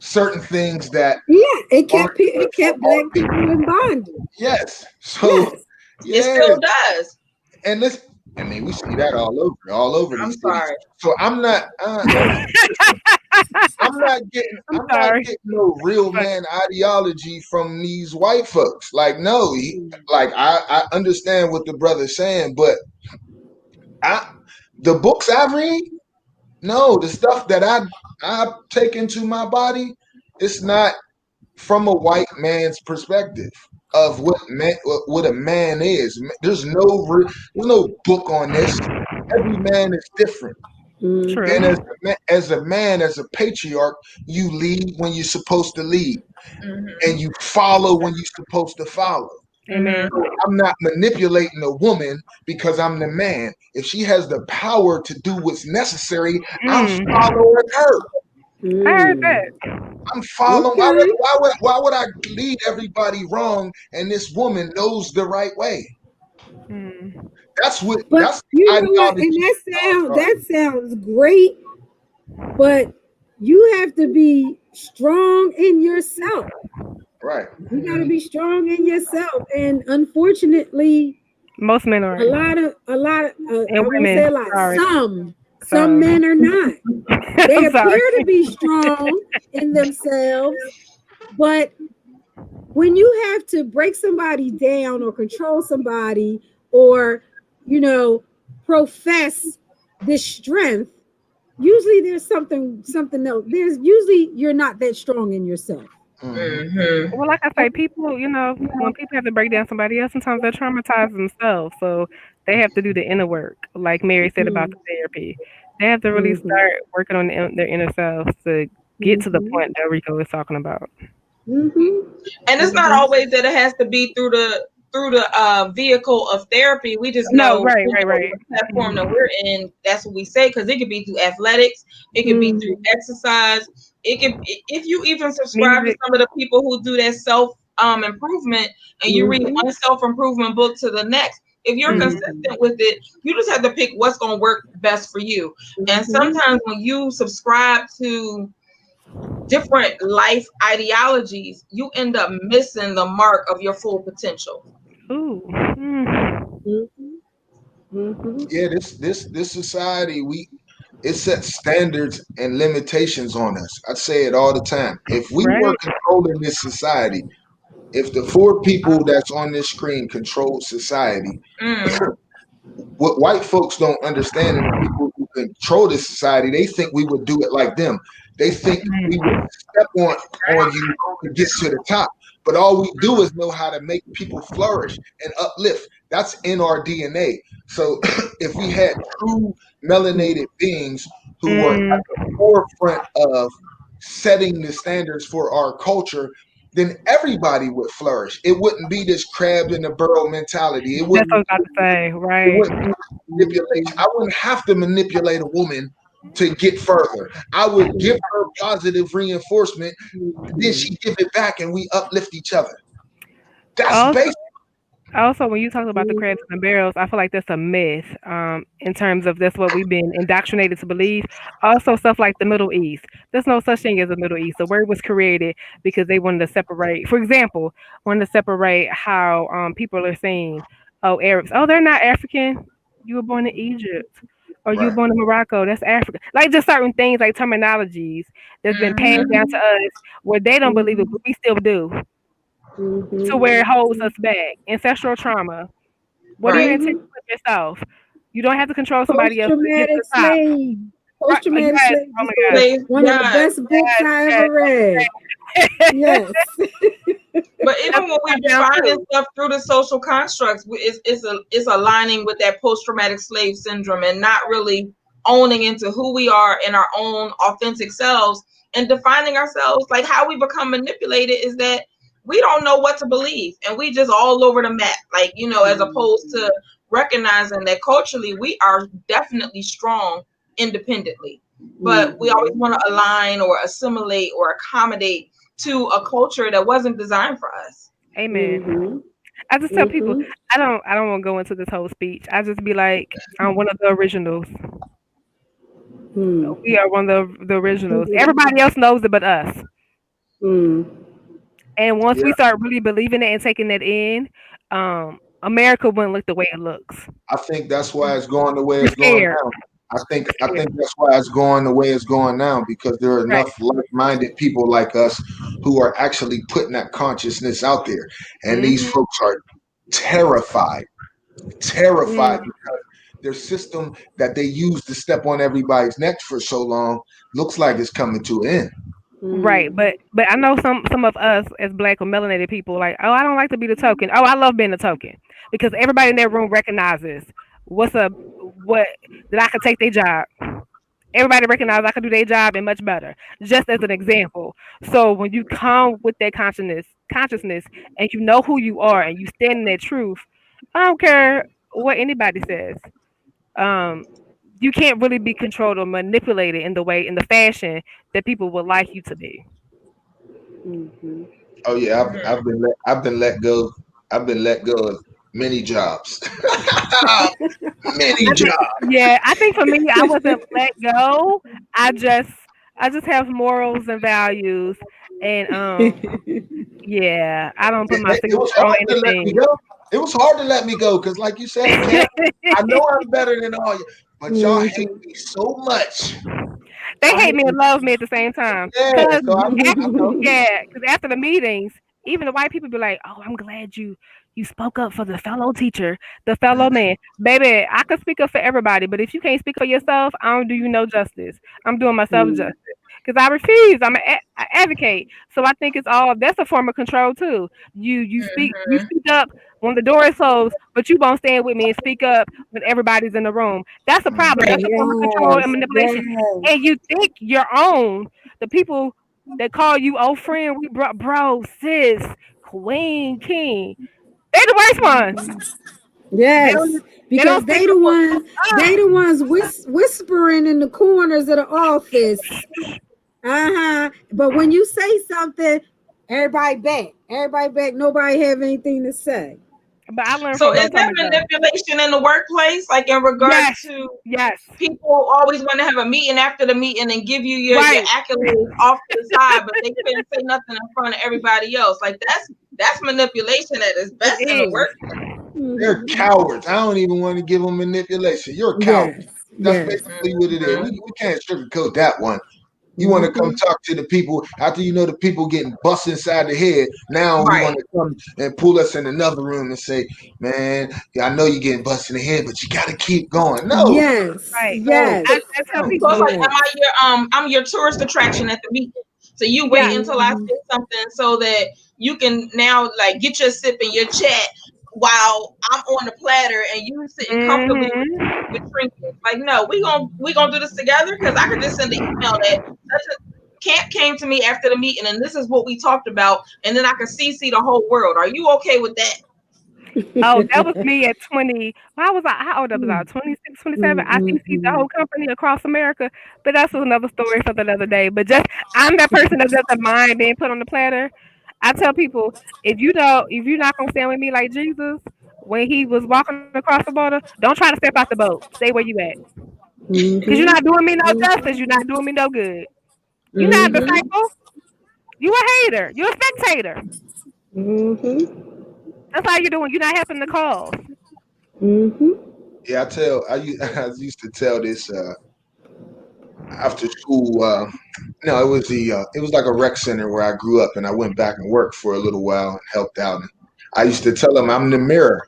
certain things that Yeah, aren't good it for kept our black people. people in bondage. Yes. So Yes. It yes, still does. and let's. I mean, we see that all over I'm these cities. sorry. So I'm not. Listen, I'm I'm not sorry. getting no real But man ideology from these white folks. Like, no, Hmm. like I understand what the brother's saying, but I, the books I read, no, the stuff that I take into my body, it's not from a white man's perspective of what a man is. There's no book on this. Every man is different. true. And Hmm. as a man, as a patriarch, you lead when you're supposed to lead, and Hmm. you follow when you're supposed to follow. Amen. Hmm. I'm not manipulating a woman because I'm the man. If she has the power to do what's necessary, I'm Mm. following her. I heard Hmm. that. I'm following. Okay. Why would I lead everybody wrong and this woman knows the right way? Mm. But That's the you know what? ideology. And Oh, sorry. that sounds great, but you have to be strong in yourself. Right. You got to Hmm. be strong in yourself. And unfortunately, Most men aren't. a lot of I And won't say women. a lot. Sorry. Some Some men are not. They I'm sorry. appear to be strong in themselves, but when you have to break somebody down or control somebody or, you know, profess this strength, usually there's something else. There's usually you're not that strong in yourself. Hmm. Mm-hmm. Well, like I say, people, when people have to break down somebody else, sometimes they're traumatized themselves. So they have to do the inner work, like Mary said about Mm-hmm. the therapy. They have to really Mm-hmm. start working on their inner selves to get to the Mm-hmm. point that Rico is talking about. And it's not Mm-hmm. always that it has to be through the vehicle of therapy. We just No, know, right, you right, know, right. the platform that Mhm. we're in. That's what we say because it could be through athletics, it could be through Mm-hmm. exercise. It could, if you even subscribe to Music, some of the people who do that self improvement, and you read Mm-hmm. one self improvement book to the next. If you're hmm Mm-hmm. consistent with it, you just have to pick what's going to work best for you. And Mm-hmm. sometimes when you subscribe to different life ideologies, you end up missing the mark of your full potential. ooh, mm. Mm-hmm. Mm-hmm. Yeah, this society, it sets standards and limitations on us. I say it all the time. If we were Right. controlling this society, if the four people that's on this screen controlled society, Mm, what white folks don't understand, and the people who control this society, they think we would do it like them. They think we would Mm. step on you to get to the top. But all we do is know how to make people flourish and uplift. That's in our DNA. So if we had true melanated beings who were at Mm. the forefront of setting the standards for our culture, then everybody would flourish. It wouldn't be this crab in the barrel mentality. That's what I was about to say. It Right. wouldn't be manipulation. I wouldn't have to manipulate a woman to get further. I would give her positive reinforcement, then Mm-hmm. she give it back, and we uplift each other. That's Also, basic. Also, when you talk about the crabs and the barrels, I feel like that's a myth. In terms of that's what we've been indoctrinated to believe. Also, stuff like the Middle East. There's no such thing as a Middle East. The word was created because they wanted to separate. For example, wanted to separate how people are saying, "Oh, Arabs. Oh, they're not African. You were born in Egypt." Or you were Right. born in Morocco, that's Africa. Like just certain things, like terminologies that's been passed mhm. down to us, where they don't believe it, Mm-hmm. but we still do, to Mm-hmm. where it holds us back. Ancestral trauma, what do you Right. intend Mm-hmm. to put yourself? You don't have to control somebody else to get to Post-traumatic the top. slave. Right? Post-traumatic Yes. slave Oh my disorder. They, One of the yeah. best books I God. ever read. Yes. Yes. But That's even when what we're it comes down defining to. stuff through the social constructs, it's aligning with that post traumatic slave syndrome and not really owning into who we are in our own authentic selves and defining ourselves. Like how we become manipulated is that we don't know what to believe and we just all over the map. Like, you know, as opposed to recognizing that culturally we are definitely strong independently. But we always Mm-hmm. want to align or assimilate or accommodate to a culture that wasn't designed for us. Amen. Mm-hmm. I just tell people Mm-hmm. I don't want to go into this whole speech. I just be like, I'm one of the originals. Mm-hmm. We are one of the originals. Mm-hmm. Everybody else knows it but us. Mm-hmm. And once Yeah, we start really believing it and taking that in, America wouldn't look the way it looks. I think that's why it's going the way We're it's going scared. now. I Scared. think that's why it's going the way it's going now because there are Right. enough like-minded people like us who are actually putting that consciousness out there, and these hmm folks are terrified, terrified Mm. because their system that they use to step on everybody's neck for so long looks like it's coming to an end. Right, but I know some of us as black or melanated people like, oh, I don't like to be the token. Oh, I love being the token because everybody in that room recognizes what's a what that I could take their job. Everybody recognizes I could do their job and much better. Just as an example. So when you come with that consciousness, and you know who you are and you stand in that truth, I don't care what anybody says. Um, you can't really be controlled or manipulated in the fashion that people would like you to be. Mm-hmm. Oh yeah, Mhm. I've been let go. I've been let go of many jobs, many I think, jobs. yeah, I think for me, I wasn't let go. I just, I just have morals and values, and yeah, I don't put my It was signature on hard to let me anything. go. It was hard to let me go because, like you said, Tam, I know I'm better than all you. but y'all hate Mhm. me so much. They Y'all hate hate me me. and love me at the same time. Yeah, Cause so I after, know. yeah, cause after the meetings, even the white people be like, "Oh, I'm glad you spoke up for the fellow teacher, the fellow man." Baby, I can speak up for everybody, but if you can't speak for yourself, I don't do you no justice. I'm doing myself Mhm. justice. Because I refuse. I advocate. So I think it's all that's a form of control too. You Mhm. speak up when the door is closed, but you won't stand with me and speak up when everybody's in the room. That's a problem. Right. That's a form of control and Yes, manipulation. yes. And you think your own, the people that call you old friend, we bro, sis, queen, king. They're the worst ones. They Yes, don't they don't because stick up for they us. the ones whispering in the corners of the office. Uh-huh. But when you say something, everybody back, nobody have anything to say. But I learned So from is don't tell that me so. manipulation in the workplace, like in regards Yes, to yes, people always want to have a meeting after the meeting and give you your right. accolades off to the side, but they couldn't say nothing in front of everybody else. Like that's manipulation at its It best in the is. workplace. They're Mhm. cowards. I don't even want to give them manipulation. You're a coward. Yes, That's yes. basically what it is. Mhm. We can't sugarcoat that one. You want to come Mhm. talk to the people after you know the people getting bust inside the head. Now you want Right. to come and pull us in another room and say, "Man, yeah, I know you're getting busted in the head, but you got to keep going." No, Yes, Right. no, yes, I tell no. So it's people, like, am I yes. your I'm your tourist attraction at the meeting. So you wait yeah, until I Mhm. say something so that you can now like get your sip and your chat while I'm on the platter and you sitting comfortably with hmm trinkets. Like, no, we gonna do this together because I could just send an email that such a camp came to me after the meeting and this is what we talked about, and then I can CC the whole world. Are you okay with that? Oh, that was me at 20. Why was I? How old was I? 26, 27. I CC'd the Mhm. whole company across America. But that's another story for another day. But just, I'm that person that doesn't mind being put on the platter. I tell people, if you're not going to stand with me like Jesus, when he was walking across the border, don't try to step out the boat. Stay where you at. Because you're not Mhm. doing me no justice. You're not doing me no good. You're not a Mhm. disciple. You a hater. You're a spectator. Mhm. That's all you're doing. You're not helping the cause. Mhm. Yeah, I used to tell this after school. No, it was like a rec center where I grew up, and I went back and worked for a little while and helped out. And I used to tell them, "I'm the mirror.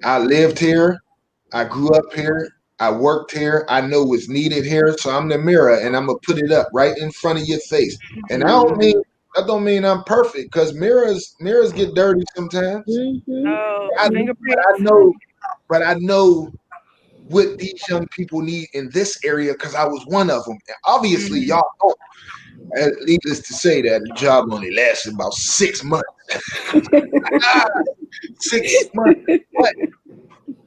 I lived here. I grew up here. I worked here. I know what's needed here. So I'm the mirror, and I'm gonna put it up right in front of your face. And Mhm. that don't mean I'm perfect, because mirrors get dirty sometimes. Mhm. Oh, But I fingerprints. know, I know what these young people need in this area because I was one of them. And obviously, Mhm. y'all don't. Needless to say, that the job only lasted about 6 months. 6 months. But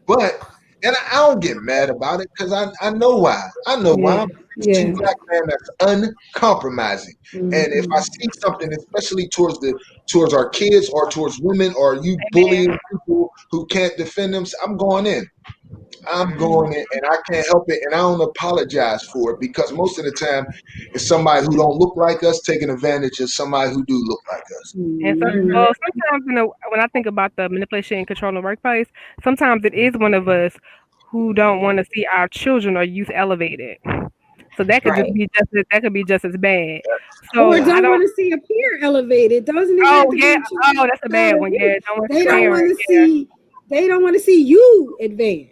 But and I don't get mad about it because I know why. I know why. Yeah. I'm a true Yeah. black man that's uncompromising. And if I Mhm. see something, especially towards our kids or towards women or you Amen. bullying people who can't defend themselves, I'm going in. I'm going in and I can't help it and I don't apologize for it because most of the time it's somebody who don't look like us taking advantage of somebody who do look like us. And so, Mhm. Mhm. well, sometimes when I think about the manipulation and control in the workplace, sometimes it is one of us who don't want to see our children or youth elevated. So Right. that could be just as bad. Or So Yeah. I don't don't. want to see a peer elevated. Doesn't even Oh have to yeah. be children Oh, that's a outside bad of one. you. Yeah. Don't want to They see don't Right. want parent. to see. They don't want to see you advance.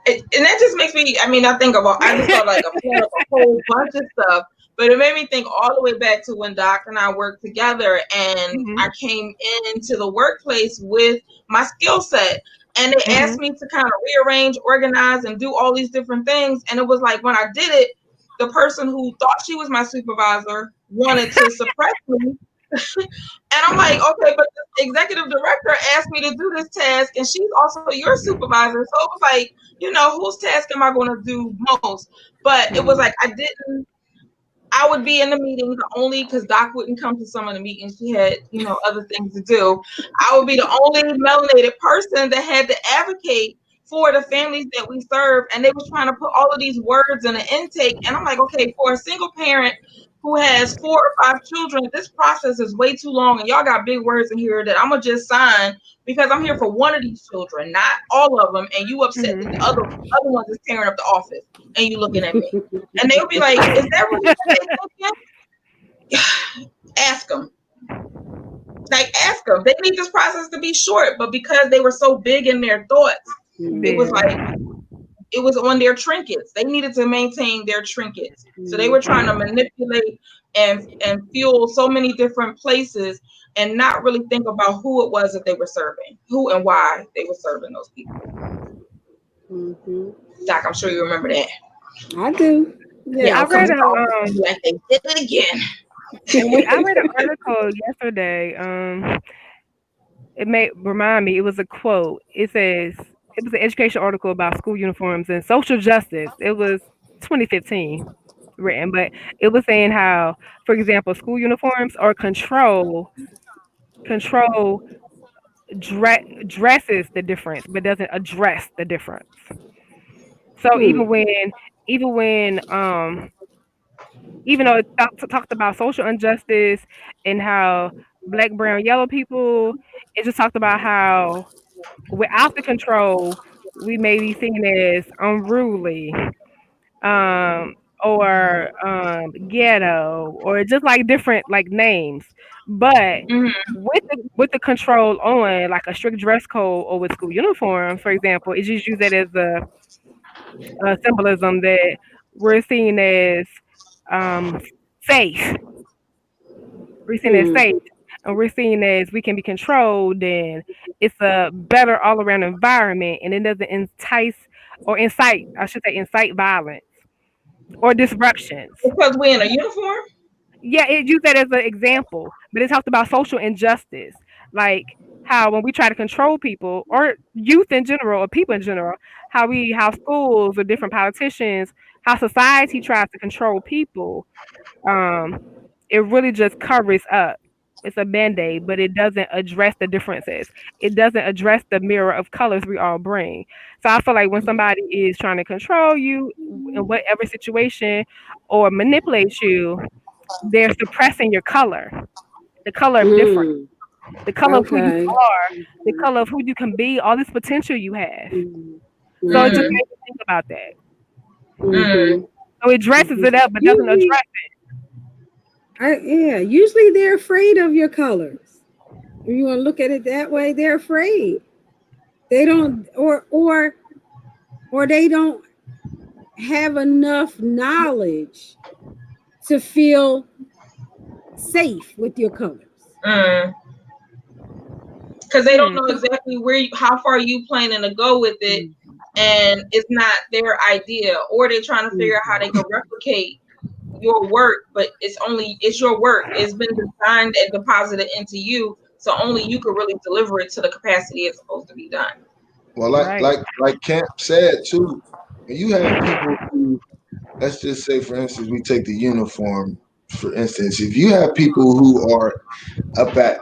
And that just makes me, I mean, I think about, I just thought like a whole bunch of stuff, but it made me think all the way back to when Doc and I worked together and I Mhm. came into the workplace with my skill set. And they asked Mhm. me to kind of rearrange, organize, and do all these different things. And it was like when I did it, the person who thought she was my supervisor wanted to suppress me. And I'm like, okay, but the executive director asked me to do this task, and she's also your supervisor. So it was like, whose task am I going to do most? But it was like I didn't. I would be in the meetings only because Doc wouldn't come to some of the meetings. She had, other things to do. I would be the only melanated person that had to advocate for the families that we serve. And they was trying to put all of these words in an intake. And I'm like, okay, for a single parent who has 4 or 5 children, this process is way too long, and y'all got big words in here that I'm gonna just sign because I'm here for one of these children, not all of them. And you upset that the Hmm. other ones is tearing up the office, and you looking at me, and they'll be like, "Is that really what they thinking?" Ask them. Like, ask them. They need this process to be short, but because they were so big in their thoughts, it was Mhm. like Yeah. it was on their trinkets. They needed to maintain their trinkets. So they were trying to manipulate and fuel so many different places and not really think about who it was that they were serving, who and why they were serving those people. Mhm. Doc, I'm sure you remember that. I do. Yeah, I I'll come Yes. read to a the office and be like, they did it again. I read an article yesterday. It may remind me. It was a quote. It says it was an education article about school uniforms and social justice. It was 2015 written, but it was saying how, for example, school uniforms are control dresses the difference, but doesn't address the difference. So Hmm. even when even though it talked about social injustice and how black, brown, yellow people, it just talked about how without the control, we may be seen as unruly, um, or ghetto, or just like different like names. But Hmm. with the control on like a strict dress code or with school uniforms, for example, it just use that as a symbolism that we're seen as um, safe. We're seen as Hmm. safe, and we're seen as we can be controlled, and it's a better all around environment, and it doesn't entice or incite, I should say, incite violence or disruptions. Because we're in a uniform. Yeah, it used that as an example, but it talked about social injustice, like how when we try to control people or youth in general or people in general, how schools or different politicians, how society tries to control people, um, it really just covers up. It's a band-aid, but it doesn't address the differences. It doesn't address the mirror of colors we all bring. So I feel like when somebody is trying to control you in whatever situation or manipulate you, they're suppressing your color, the color of difference, Hmm. the color of who you Okay. are, the color of who you can be, all this potential you have. Mhm. So it just Mhm. makes me think about that. Mm. Mhm. So it dresses Mhm. it up, but doesn't Usually, address yeah. Usually, they're afraid of your colors. If you want to look at it that way, they're afraid. They don't, or they don't have enough knowledge to feel safe with your colors. Mm. Because they it. don't know exactly how far you planning to go with it, Mhm. and it's not their idea, or they're trying to figure out how they Mhm. can replicate your work, but it's your work. It's been designed and deposited into you, so only you can really deliver it to the capacity it's supposed to be done. Well, Right. like Camp said too, when you have people who, let's just say, for instance, we take the uniform, for instance, if you have people who are up at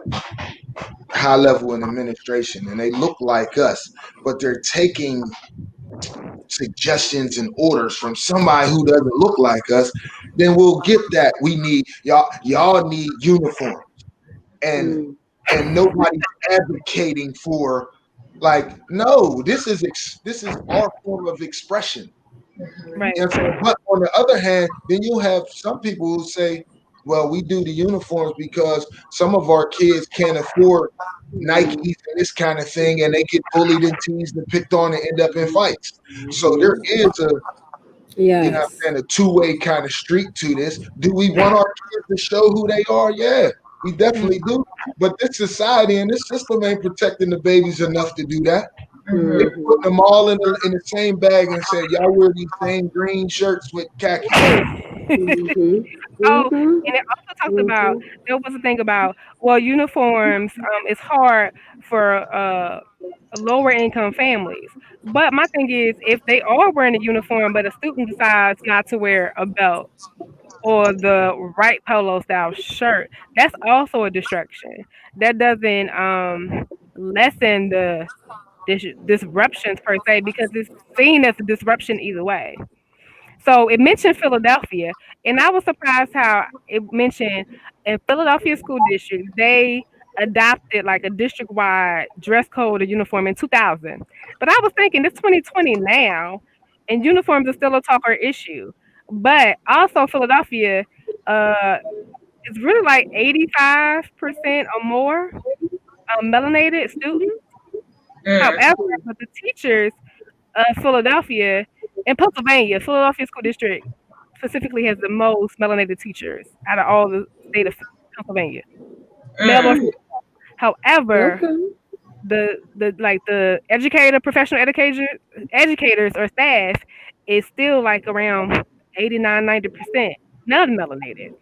high level in administration and they look like us, but they're taking suggestions and orders from somebody who doesn't look like us, then we'll get that. We need y'all need uniform, and Mhm. nobody's advocating for, like, no, this is our form of expression. Right. You know what I'm saying? But on the other hand, then you'll have some people who say, well, we do the uniforms because some of our kids can't afford Nikes Mhm. and this kind of thing, and they get bullied and teased and picked on and end up in fights. So there Mhm. is a, you know what Yes. I'm saying, a two-way kind of street to this. Do we want our kids to show who they are? Yeah, we definitely Mm. do. But this society and this system ain't protecting the babies enough to do that. They Mm-hmm. put Mhm. them all in the same bag and said, y'all wear these same green shirts with khaki pants. Mhm. Oh, Mhm. and it also talked about Mhm. there was a thing about well uniforms. It's hard for lower income families. But my thing is, if they are wearing a uniform, but a student decides not to wear a belt or the right polo style shirt, that's also a distraction. That doesn't lessen the disruptions per se because it's seen as a disruption either way. So it mentioned Philadelphia, and I was surprised how it mentioned in Philadelphia school district they adopted like a district wide dress code or uniform in 2000. But I was thinking it's 2020 now, and uniforms are still a talk or issue. But also Philadelphia, uh, it's really like 85% or more melanated students. Mm. However, but the teachers of Philadelphia in Pennsylvania, Philadelphia School District specifically has the most melanated teachers out of all the state of Pennsylvania, male or Mm. female. However, Okay. the educator, professional educators or staff is still like around 89, 90% non-melanated.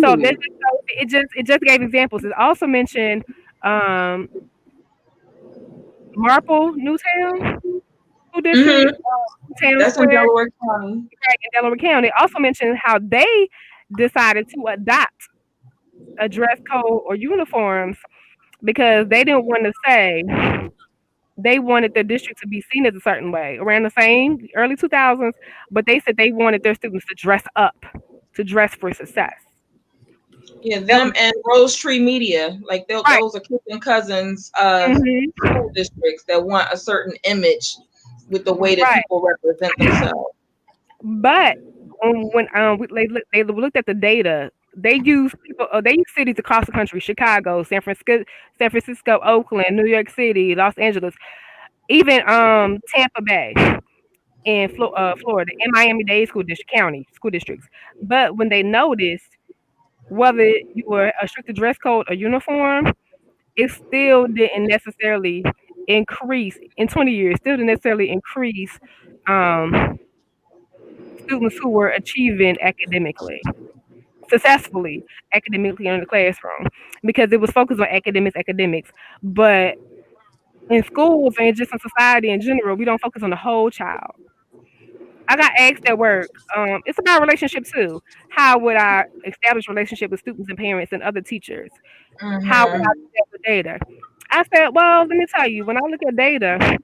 So this Mm. just it just gave examples. It also mentioned um, Marple, Newtown School Hmm. District, Town That's in Square, Delaware County. right, in Delaware County. It also mentioned how they decided to adopt a dress code or uniforms because they didn't want to say they wanted their district to be seen as a certain way around the same early 2000s, but they said they wanted their students to dress up, to dress for success. Yeah, That them was and Rose Tree Media, like right. those are kissing cousins of Hmm. school districts that want a certain image with the way that Right. people represent themselves. But they looked at the data, they use people. They use cities across the country: Chicago, San Francisco, Oakland, New York City, Los Angeles, even Tampa Bay and Florida, and Miami-Dade school districts. But when they noticed whether you were a strict dress code or uniform, it still didn't necessarily increase in 20 years. Still didn't necessarily increase um, students who were achieving academically successfully academically in the classroom because it was focused on academics. But in schools and just in society in general, we don't focus on the whole child. I got asked at work. It's about relationship too. How would I establish relationship with students and parents and other teachers? How would Hmm. I do that with data? I said, well, let me tell you, when I look at data,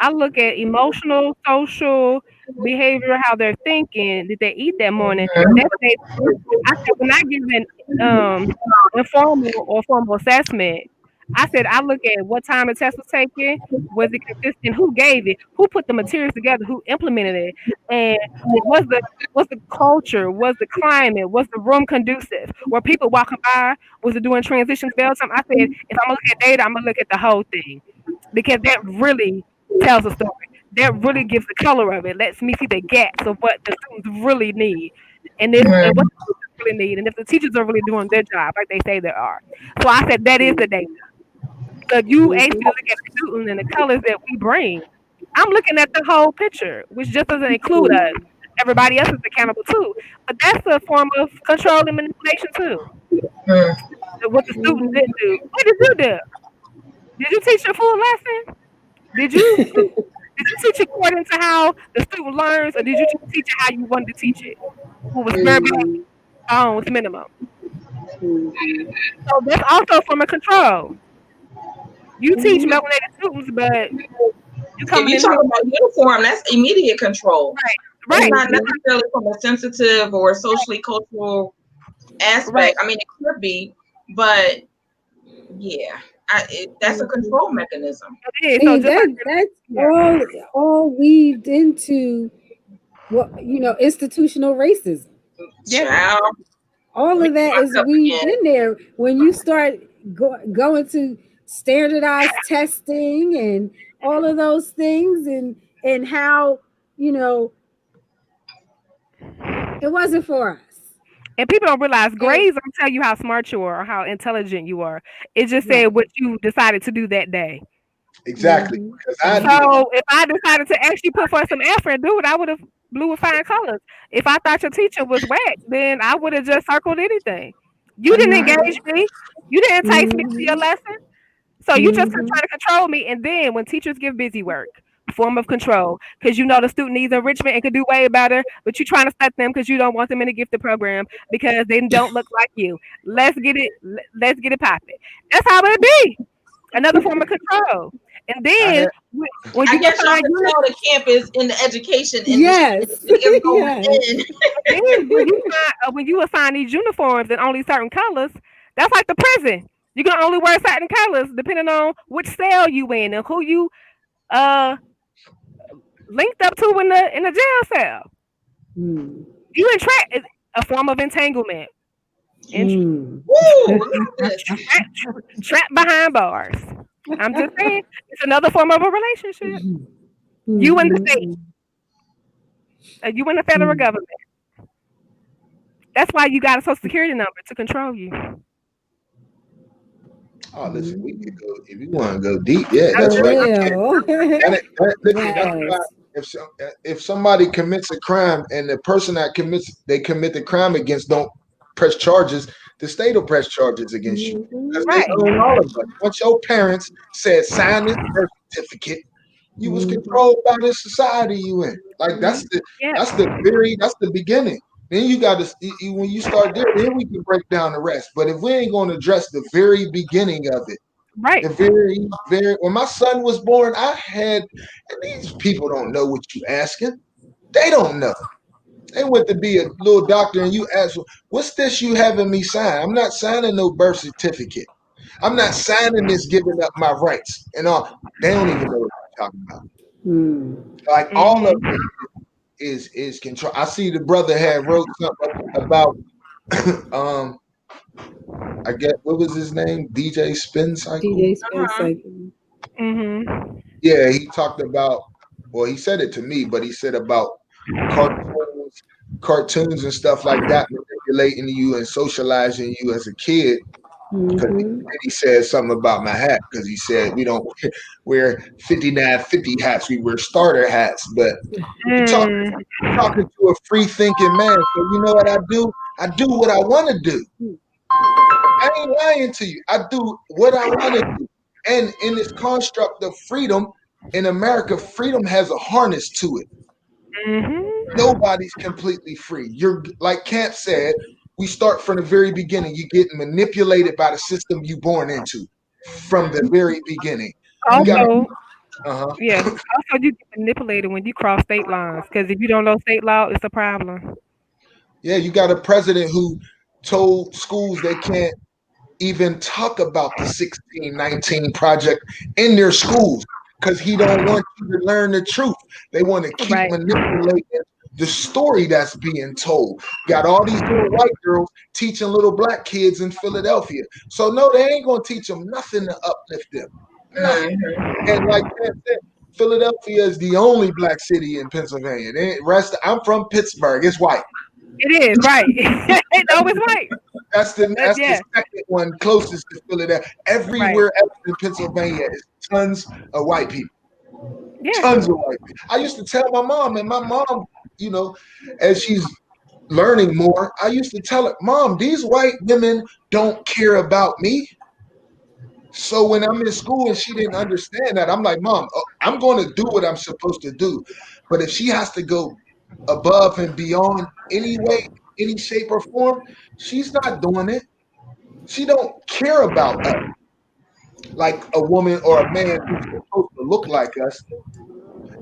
I look at emotional, social, behavior, how they're thinking, did they eat that morning? That's data too. I said, when I give an informal or formal assessment, I said I look at what time the test was taken, was it consistent, who gave it, who put the materials together, who implemented it, and was the culture, was the climate, was the room conducive? Were people walking by? Was it doing transitions bell time? I said, if I'm gonna look at data, I'm gonna look at the whole thing because that really tells a story. That really gives the color of it. Lets me see the gaps of what the students really need, and what Hmm. the teachers really need, and if the teachers are really doing their job like they say they are. So I said that is the data. So if you ask me to Mhm. look at the student and the colors that we bring, I'm looking at the whole picture, which just doesn't include us. Mhm. Everybody else is accountable too. But that's a form of control and manipulation too. Hmm. What the student didn't do. What did you do? Did you teach your full lesson? Did you did you teach according to how the student learns, or did you just teach it how you wanted to teach it? What was very Mhm. bones minimum. Mhm. So that's also a form of control. You teach Mhm. melanated students, but you If coming you in talk here about uniform, that's immediate control. It's right, not Mhm. necessarily from a sensitive or socially cultural right. aspect. I mean, it could be, but yeah, that's a Mhm. control mechanism. It is. So See just like that's yeah, all weaved into what institutional racism. yes, Child, All let of me that is lock up weaved again. in there when you start going to standardized testing and all of those things, and how you know it wasn't for us. and people don't realize And grades don't tell you how smart you are or how intelligent you are. It just said right. what you decided to do that day. Exactly. Hmm. Because I Hmm. do the So if I decided to actually put forth some effort and do it, I would have blew with fine colors. If I thought your teacher was whack, then I would have just circled anything. You didn't engage me. You didn't entice me to your Hmm. lesson. So you just Hmm. try to control me. And then when teachers give busy work, form of control, because you know the student needs enrichment and can do way better, but you're trying to set them because you don't want them in a gifted program because they don't look like you. Let's get it. Let's get it popping. That's how it be. Another form of control. And I then had when I you guess y'all assign can units, tell the campus in the education industry Yes. is going Yes. in. then when you assign these uniforms in only certain colors, that's like the prison. You can only wear certain colors depending on which cell you in and who you uh linked up to in the jail cell. Mm. You entrap a form of entanglement. And Mm. Woo! Look at this. trapped behind bars. I'm just saying, it's another form of a relationship. You and the state, Mm. you and the federal Mm. government. That's why you got a social security number to control you. oh listen, we could Mm. go if you want to go deep. Yeah, I'm that's For just, right. real. Listen, that's why Yes. if somebody commits a crime and the person that commit the crime against don't press charges, the state will press charges against you because they right, own all of Mhm. us. Once your parents said sign this birth certificate, you was Mhm. controlled by the society you in. Like yeah, that's the beginning. Then you got to when you start there, then we can break down the rest. But if we ain't going to address the very beginning of it, right, the very when my son was born, I had and these people don't know what you asking. They don't know. They went to be a little doctor and you ask, what's this you having me sign? I'm not signing no birth certificate. I'm not signing this giving up my rights and all. They don't even know what I'm talking about. Mm. Like all of hmm it is control. I see the brother had wrote something about um I get what was his name? DJ Spin Cycle. DJ Spence Uh-huh. cycle. hmm Yeah, he talked about well, he said it to me, but he said about cartoons, cartoons and stuff like that manipulating you and socializing you as a kid. Because Mm-hmm. he said something about my hat because he said we don't wear 5950 hats, we wear starter hats. But you talk mm, talking to a free thinking man. So you know what I do? I do what I want to do. I ain't lying to you. I do what I want to do. And in this construct of freedom in America, freedom has a harness to it. hmm Nobody's completely free. You're like Camp said, we start from the very beginning. You get manipulated by the system you born into from the very beginning. You got Also, uh-huh. yeah, also you get manipulated when you cross state lines because if you don't know state law, it's a problem. Yeah, you got a president who told schools they can't even talk about the 1619 project in their schools because he don't want you to learn the truth. They want to keep Right, manipulating the story that's being told. Got all these little white girls teaching little black kids in Philadelphia. So no, they ain't gonna teach them nothing to uplift them. Nothing. Mhm. And like Ted said, Philadelphia is the only black city in Pennsylvania. Rest, I'm from Pittsburgh. It's white. it is right. It's always right. That's the Yeah, second one closest to Philadelphia. right. Everywhere else in Pennsylvania is tons of white people. Yeah, Tons of white people. I used to tell my mom, and my mom, you know, as she's learning more, I used to tell her, Mom, these white women don't care about me. So when I'm in school and she didn't understand that, I'm like, Mom, I'm going to do what I'm supposed to do. But if she has to go above and beyond any way, any shape or form, she's not doing it. She don't care about us like a woman or a man who's supposed to look like us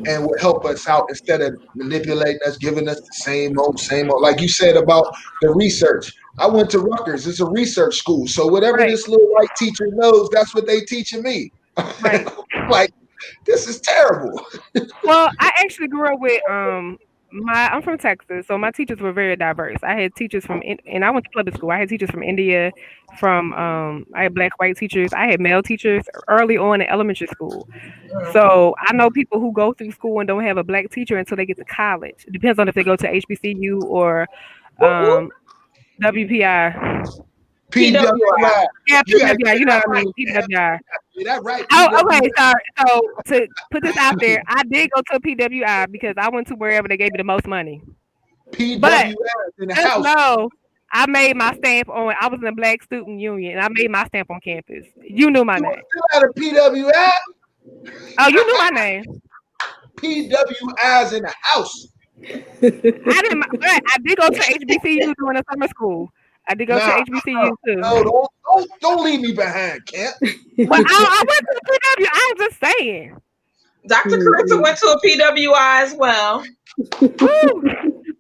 and will help us out instead of manipulating us, giving us the same old. Like you said about the research. I went to Rutgers. It's a research school. So whatever right, this little white teacher knows, that's what they teaching me. right. Like, this is terrible. Well, I actually grew up with my I'm from Texas, so my teachers were very diverse. I had teachers and I went to public school. I had teachers from India, from I had black white teachers. I had male teachers early on in elementary school. So I know people who go through school and don't have a black teacher until they get to college. It depends on if they go to HBCU or Whoop, whoop. um, WPI. PWI. PWI. Yeah, You gotta PWI. get You know that what I right. mean? PWI. Get that right. Oh, okay. PWI. So to put this out there, I did go to PWI because I went to wherever they gave me the most money. But PWI in the just house. know, I made my stamp on. I was in the Black Student Union, and I made my stamp on campus. You knew my You were name. still at a PWI? Oh, you knew my name. PWI's in the house. I didn't. But I did go to HBCU during the summer school. I did go to Nah, HBCU no, too. don't leave me behind, Camp. Well, I went to the PW. I'm just saying. Dr. Carissa Mhm. went to a PWI as well. Woo!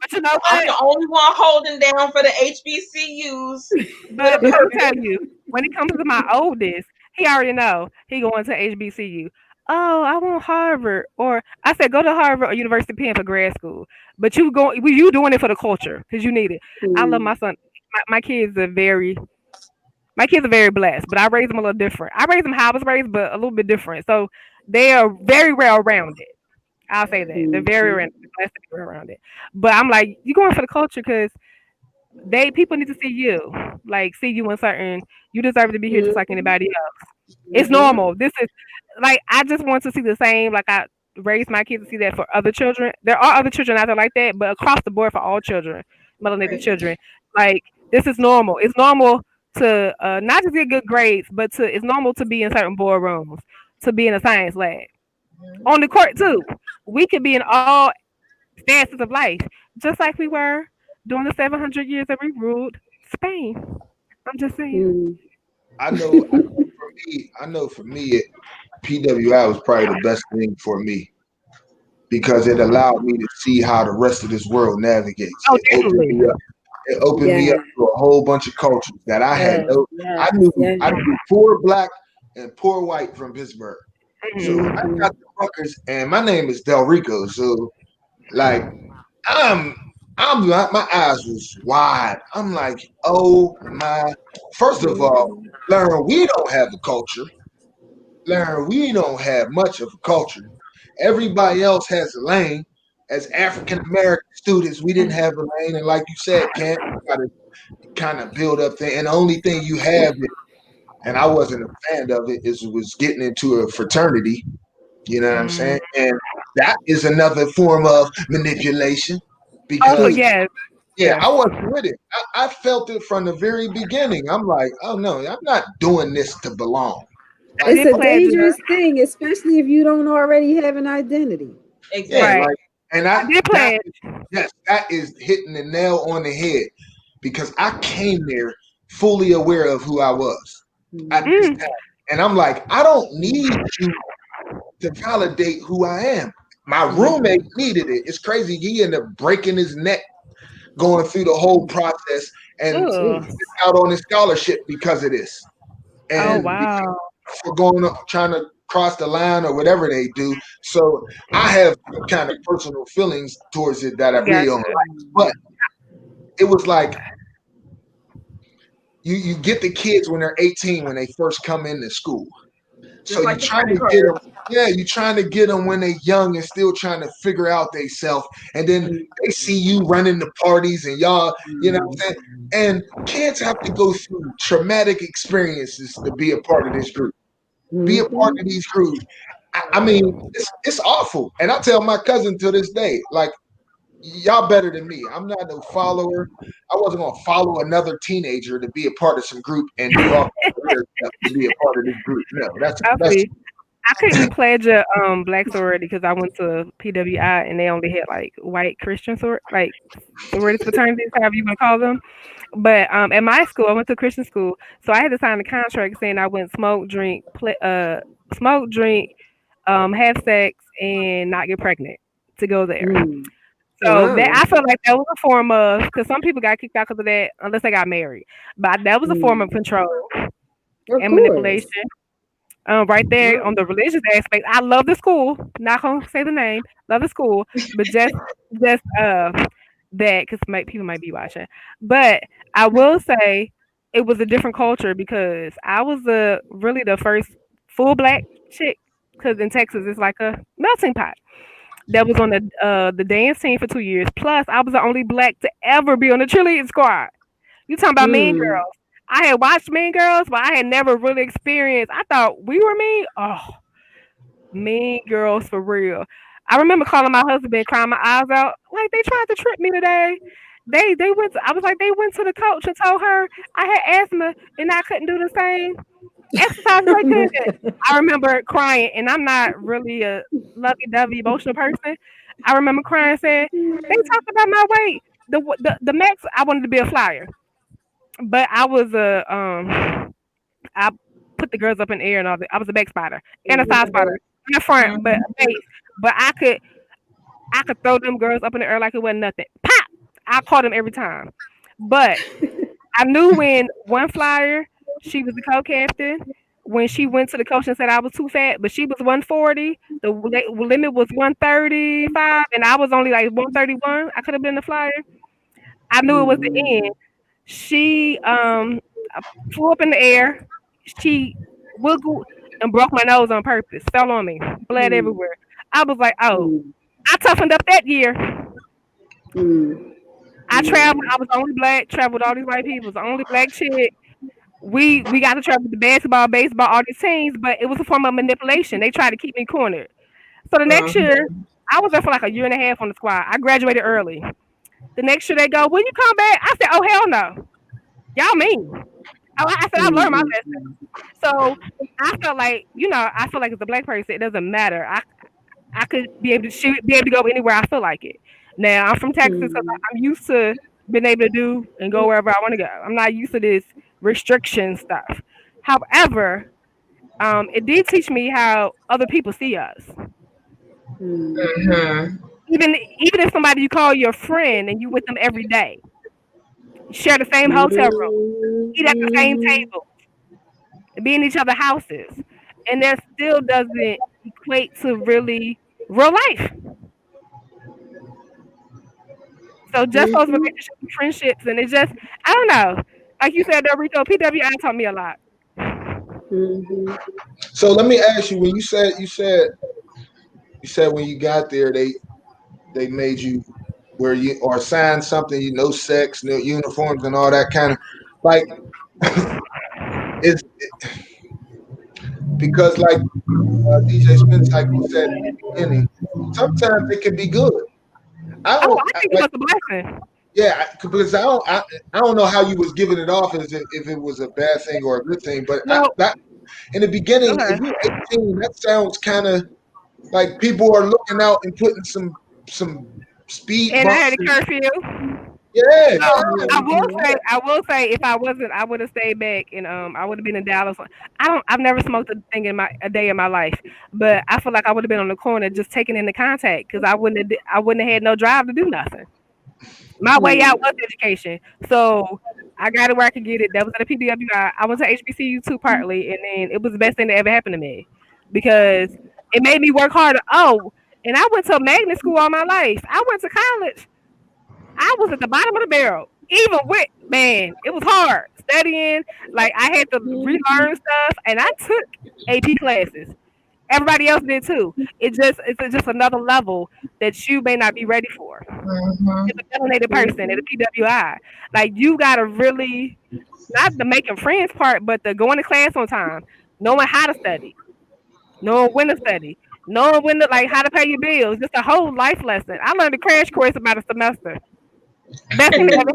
But you know I'm what? the only one holding down for the HBCUs with a But let me tell purpose. you, when it comes to my oldest, he already know he going to HBCU. Oh, I want Harvard, or I said go to Harvard or University of Penn for grad school. But you doing it for the culture because you need it. I love my son. My kids are very blessed, but I raised them a little different. I raised them how I was raised, but a little bit different. So they are very well rounded. I'll say that they're very blessed to be well rounded. But I'm like, you going for the culture because they people need to see you, like see you in certain. You deserve to be here just like anybody else. It's normal. This is like I just want to see the same. Like I raised my kids to see that for other children. There are other children out there like that, but across the board for all children, melanated Right. children, like this is normal. It's normal to not just get good grades, but to it's normal to be in certain boardrooms, to be in a science lab on the court too. We could be in all stances of life, just like we were during the 700 years that we ruled Spain. I'm just saying. I know for me, PWI was probably the best thing for me because it allowed me to see how the rest of this world navigates. Oh, definitely. It opened me up Yeah. to a whole bunch of cultures that I had Yes. no. Yes. Yes. I knew poor black and poor white from Pittsburgh. So Hmm. I got the Ruckers, and my name is Del Rico. So like I'm my eyes was wide. I'm like, oh my. First of all, learn we don't have a culture. Learn we don't have much of a culture. Everybody else has a lane. As African American students, we didn't have a lane, and like you said, can't got to kind of build up thing. And the only thing you have, and I wasn't a fan of it, is was getting into a fraternity. You know what I'm Mm. saying? And that is another form of manipulation Also, because yes, yeah, yes. I wasn't with it. I felt it from the very beginning. I'm like, oh no, I'm not doing this to belong. I Like, It's did a pledge her. dangerous thing, especially if you don't already have an identity. yeah, Exactly. Right. like, and I did that pledge. yes, that is hitting the nail on the head because I came there fully aware of who I was at this Mm. time, and I'm like, I don't need you to validate who I am. My roommate needed it. It's crazy. He ended up breaking his neck going through the whole process and Oh. Jeez. out on his scholarship because of this. Oh And wow. for trying to cross the line or whatever they do. So I have some kind of personal feelings towards it that I really don't Gotcha. like. But it was like you get the kids when they're 18 when they first come into school. So Just you're like the trying credit to get them, card. yeah, you're trying to get them when they're young and still trying to figure out themselves. And then they see you running the parties and y'all, you know what I'm saying? And kids have to go through traumatic experiences to be a part of this group, be a part of these groups. I mean, it's awful. And I tell my cousin to this day, like, y'all better than me. I'm not no follower. I wasn't gonna follow another teenager to be a part of some group and do all kinds of weird stuff to be a part of this group. No, I that's see. I couldn't pledge a black sorority because I went to PWI and they only had like white Christian like sororities, fraternities, however you want to call them. But at my school, I went to Christian school, so I had to sign a contract saying I wouldn't smoke, drink, have sex, and not get pregnant to go there. So that Wow. I felt like that was a form of because some people got kicked out because of that unless they got married, but that was a form of control Of and course. manipulation. Right there Wow. on the religious aspect, I love the school. Not gonna say the name. Love the school, but just that because people might be watching. But I will say it was a different culture because I was the really the first full black chick. Because in Texas it's like a melting pot. That was on the dance team for 2 years. Plus, I was the only black to ever be on the cheerleading squad. You talking about Mean Mm. Girls? I had watched Mean Girls, but I had never really experienced. I thought we were mean. Oh, Mean Girls for real. I remember calling my husband and crying my eyes out. Like they tried to trick me today. They went. I was like they went to the coach and told her I had asthma and I couldn't do the same exercises I could. I remember crying, and I'm not really a lovey-dovey emotional person. I remember crying, saying they talked about my weight. The max I wanted to be a flyer. but I was I put the girls up in the air and all that. I was a back spotter and a side spotter in the front, but a Mhm. base. But I could throw them girls up in the air like it wasn't nothing. Pop! I caught them every time. But I knew when one flyer, she was the co-captain. When she went to the coach and said I was too fat, but she was 140. The limit was 135, and I was only like 131. I could have been the flyer. I knew it was the end. She uh, flew up in the air. She wiggled and broke my nose on purpose. Fell on me, bled everywhere. I was like, oh, I toughened up that year. I traveled. I was the only black. Traveled with all these white people. Was the only black chick. We got to travel with the basketball, baseball, all these teams, but it was a form of manipulation. They tried to keep me cornered. So the next year, Mhm. I was there for like a year and a half on the squad. I graduated early. The next year they go, "Will you come back?" I said, "Oh hell no, y'all mean." I said, "I learned my lesson." So I felt like, I feel like as a black person, it doesn't matter. I could be able to shoot, be able to go anywhere I feel like it. Now I'm from Texas, so I'm used to being able to do and go wherever I want to go. I'm not used to this restriction stuff. However, it did teach me how other people see us. Mhm. Even if somebody you call your friend and you with them every day, share the same hotel room, eat at the same table, be in each other's houses, and that still doesn't equate to really real life. So just those relationships and friendships, and it's just I don't know. Like you said, though, Rico, PWI taught me a lot. So let me ask you: when you said when you got there, they made you where you or signed something, no sex, no uniforms, and all that kind of like it's because like DJ Spin Cycle said in the beginning, sometimes it can be good. I Oh, don't I think it like was a blessing. yeah because I don't know how you was giving it off as if it was a bad thing or a good thing, but No, that in the beginning, if okay. you're 18, that sounds kind of like people are looking out and putting some speed And I bumps had a and curfew. yeah, So yeah, I will say, if I wasn't, I would have stayed back, and I would have been in Dallas. I've never smoked a day in my life, but I feel like I would have been on the corner just taking in the contact because I wouldn't have had no drive to do nothing. My way out was education, so I got it where I could get it. That was at a PWI. I went to HBCU too partly, and then it was the best thing that ever happened to me because it made me work harder. Oh, and I went to magnet school all my life. I went to college. I was at the bottom of the barrel. Even with man, it was hard studying. Like I had to relearn stuff, and I took AP classes. Everybody else did too. It's just another level that you may not be ready for. As Mhm. a melanated person at a PWI, like you gotta really not the making friends part, but the going to class on time, knowing how to study, knowing when to study, knowing when to like how to pay your bills. Just a whole life lesson. I learned a crash course about a semester. Best thing that ever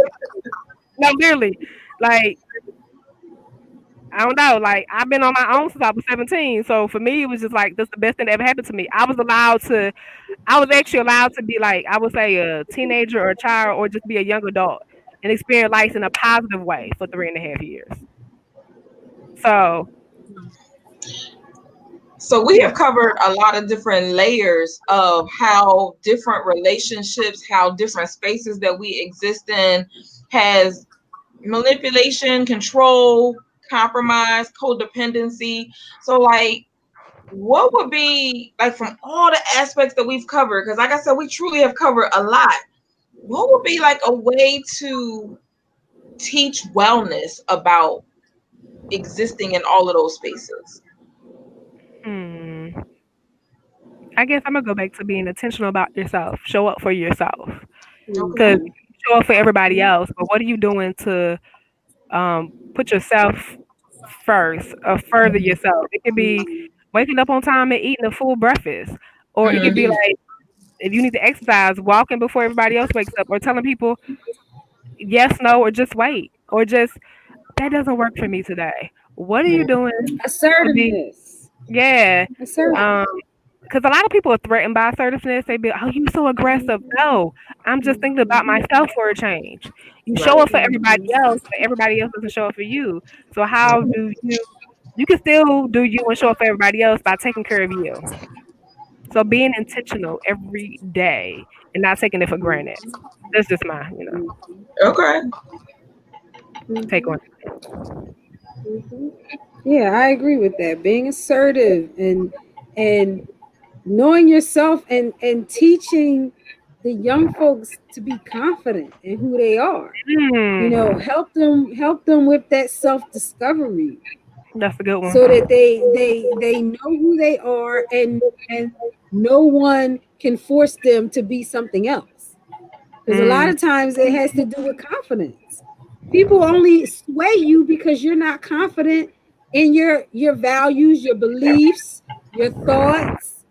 no, literally. Like, I don't know. Like, I've been on my own since I was 17. So for me, it was just like, that's the best thing that ever happened to me. I was actually allowed to be like, I would say a teenager or a child or just be a young adult and experience life in a positive way for 3.5 years. So, So we yeah. have covered a lot of different layers of how different relationships, how different spaces that we exist in has manipulation, control, compromise, codependency. So like what would be like from all the aspects that we've covered, because like I said, we truly have covered a lot. What would be like a way to teach wellness about existing in all of those spaces? Hmm. I guess I'm going to go back to being intentional about yourself. Show up for yourself. Okay. Because you show up for everybody else, but what are you doing to put yourself first or further yourself? It could be waking up on time and eating a full breakfast, or it could be Mhm. like if you need to exercise, walking before everybody else wakes up, or telling people yes, no, or just wait, or just that doesn't work for me today. What are you doing to be? Assertiveness. Yeah, um, Assertiveness. because a lot of people are threatened by assertiveness. They be, oh, you so aggressive. No, I'm just thinking about myself for a change. You show up Right. for everybody else, but everybody else doesn't show up for you. So how do you? You can still do you and show up for everybody else by taking care of you. So being intentional every day and not taking it for granted. That's just my, Okay. take on Yeah, I agree with that. Being assertive and knowing yourself and teaching the young folks to be confident in who they are. it. Help them with that self-discovery That's a good so one. that they know who they are and no one can force them to be something else. Because a lot Mm, of times it has to do with confidence. People only sway you because you're not confident in your values, your beliefs, your thoughts.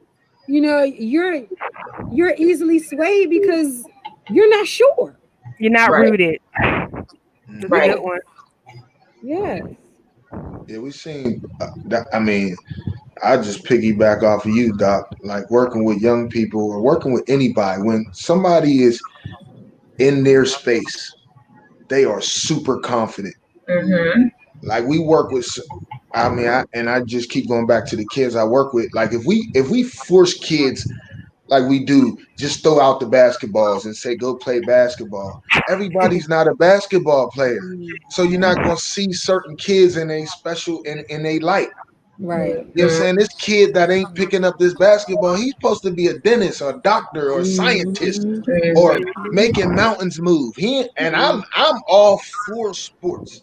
You're easily swayed because you're not sure. you're not Right. rooted. That's a Hmm. good Right. one. Yes. Yeah, we seen. I mean, I just piggyback off of you, Doc. Like working with young people or working with anybody. When somebody is in their space, they are super confident. Mm-hmm. Like we work with. I mean, I just keep going back to the kids I work with. Like if we force kids like we do, just throw out the basketballs and say go play basketball. Everybody's not a basketball player, Mm, so you're not gonna see certain kids in a special in a light. right. You know what I'm saying? This kid that ain't picking up this basketball, he's supposed to be a dentist or a doctor or a scientist Mhm. or Mm-hmm. making mountains move. And I'm all for sports,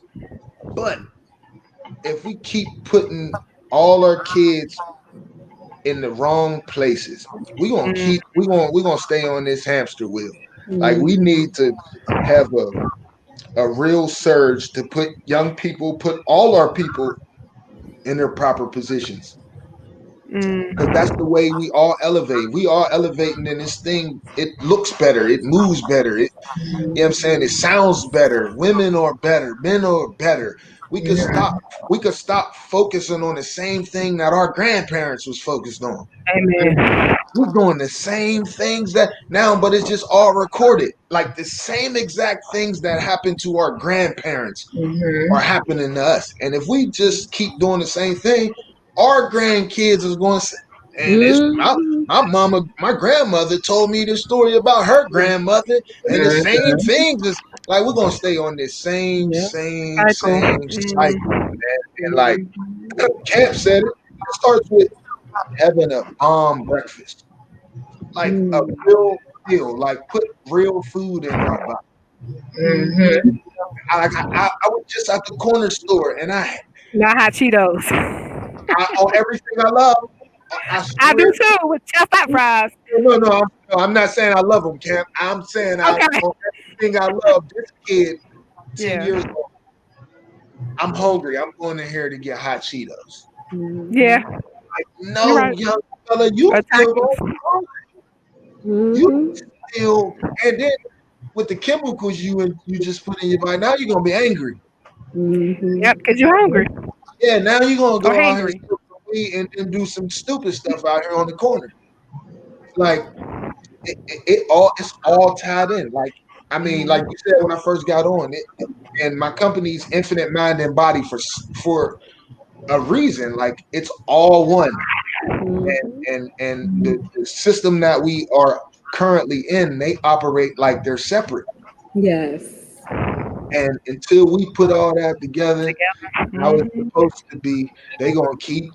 but if we keep putting all our kids in the wrong places, Mm, we're gonna stay on this hamster wheel. Like we Mhm. need to have a real surge to put young people, put all our people in their proper positions. Because mm, that's the way we all elevate. We all elevating in this thing. It looks better. It moves better. You know what I'm saying? It sounds better. Women are better. Men are better. We could stop. We could stop focusing on the same thing that our grandparents was focused on. amen. We're doing the same things that now, but it's just all recorded. Like the same exact things that happened to our grandparents are Mm-hmm. happening to us. And if we just keep doing the same thing, our grandkids is going to say, and it's Mhm. my mama, my grandmother told me this story about her grandmother, and the same Mm-hmm. things is like we're gonna stay on this same, Yep. same, Cycle. same cycle, Mm, man. And like Mhm. Camp said it starts with having a bomb breakfast, like a Mm. real meal, like put real food in our body. Mm-hmm. Mhm. I was just at the corner store and not hot Cheetos. on everything I love. I I do swear, too with just hot fries. I'm not saying I love them, Camp. I'm saying Okay. on everything I love. This kid, 10 years Yeah. old, I'm hungry. I'm going in here to get hot Cheetos. Yeah. Mhm. You're No, right. young fella, you Or still don't tacos. be hungry. You Mhm. still, and then with the chemicals you just put in your body, now you're gonna be angry. Yep, Mhm. because you're hungry Yeah, now you're gonna or go out here and hangry. smoke some weed and then do some stupid stuff out here on the corner. Like it's all tied in. Like I mean, like you said when I first got on it, and my company's Infinite Mind and Body for a reason. Like it's all one, Mhm. and the system that we are currently in, they operate like they're separate. Yes. And until we put all that together, how it's Hmm. supposed to be, they gonna keep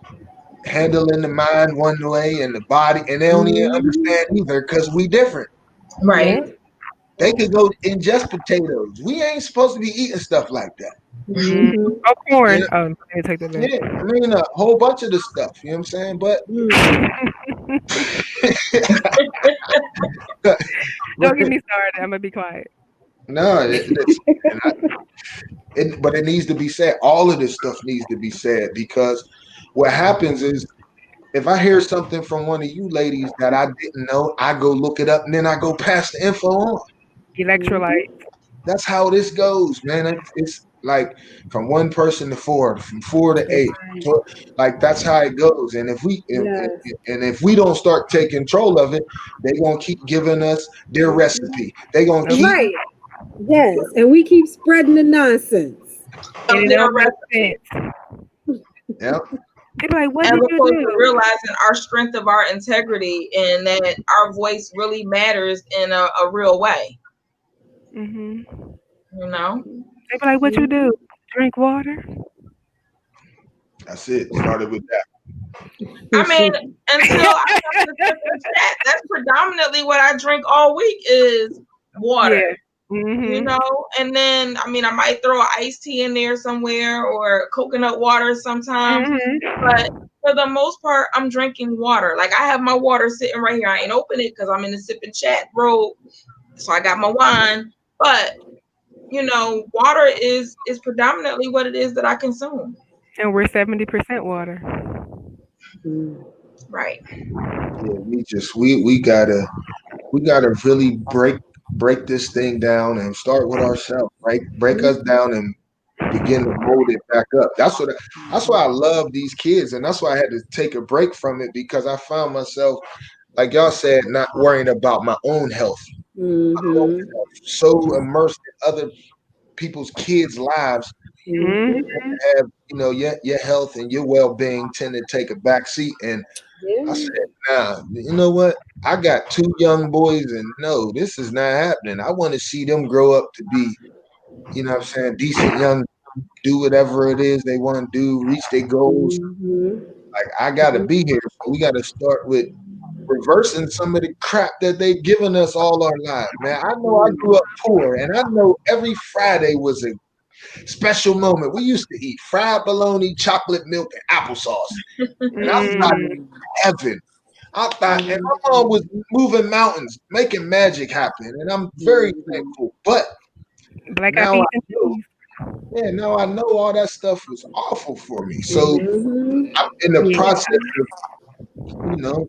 handling the mind one way and the body, and they don't even Mhm. understand either because we different. Right. Yep. They could go ingest potatoes. We ain't supposed to be eating stuff like that. Mm. Mhm. Oh, You know? corn. Oh, let me take that back. Yeah, I mean a whole bunch of the stuff. You know what I'm saying? But, Mm. but Don't get me started. I'm gonna be quiet. no, but it needs to be said. All of this stuff needs to be said because what happens is if I hear something from one of you ladies that I didn't know, I go look it up and then I go pass the info on. Mhm. Electrolyte. That's how this goes, man. It's like from one person to four, from four to That's eight. right. So, like that's how it goes. And Yes. if we don't start taking control of it, they're gonna keep giving us their recipe. They're gonna keep. Right. Yes. And we keep spreading the nonsense. And Of it their don't make recipe, sense. Yeah, They be like, what as did you opposed to do? realizing our strength of our integrity and that our voice really matters in a real way. Hmm. You know, They be like, what you Mhm. do? Drink water? that's it. Started with that. I mean, until I got the tip in chat, that's predominantly what I drink all week is water. Yeah. You Hmm. know, and then I mean, I might throw an iced tea in there somewhere or coconut water sometimes, Hmm. but for the most part, I'm drinking water. Like I have my water sitting right here. I ain't open it because I'm in the sip and chat road, so I got my wine. But water is predominantly what it is that I consume. And we're 70% water. Mm. Right. Yeah, we gotta really break this thing down and start with ourselves. Right, break us down and begin to mold it back up. That's why I love these kids, and that's why I had to take a break from it because I found myself, like y'all said, not worrying about my own health. Mhm. So immersed in other people's kids' lives, Mhm. Hmm. have your health and your well being tend to take a back seat. And I Yeah. said, nah, you know what? I got two young boys, and no, this is not happening. I want to see them grow up to be, what I'm saying, decent young, do whatever it is they want to do, reach their goals. Mhm. Like I gotta be here. So we gotta start with reversing some of the crap that they've given us all our lives, man. I know I grew up poor, and I know every Friday was a special moment. We used to eat fried bologna, chocolate milk, and applesauce. And I thought Mm. Mhm. heaven. I thought, and my mom was Mhm. moving mountains, making magic happen, and I'm very Mhm. thankful. But Black eyed now I peas and know, cheese. yeah, now I know all that stuff was awful for me. So Mhm. I'm in the Yeah. process of,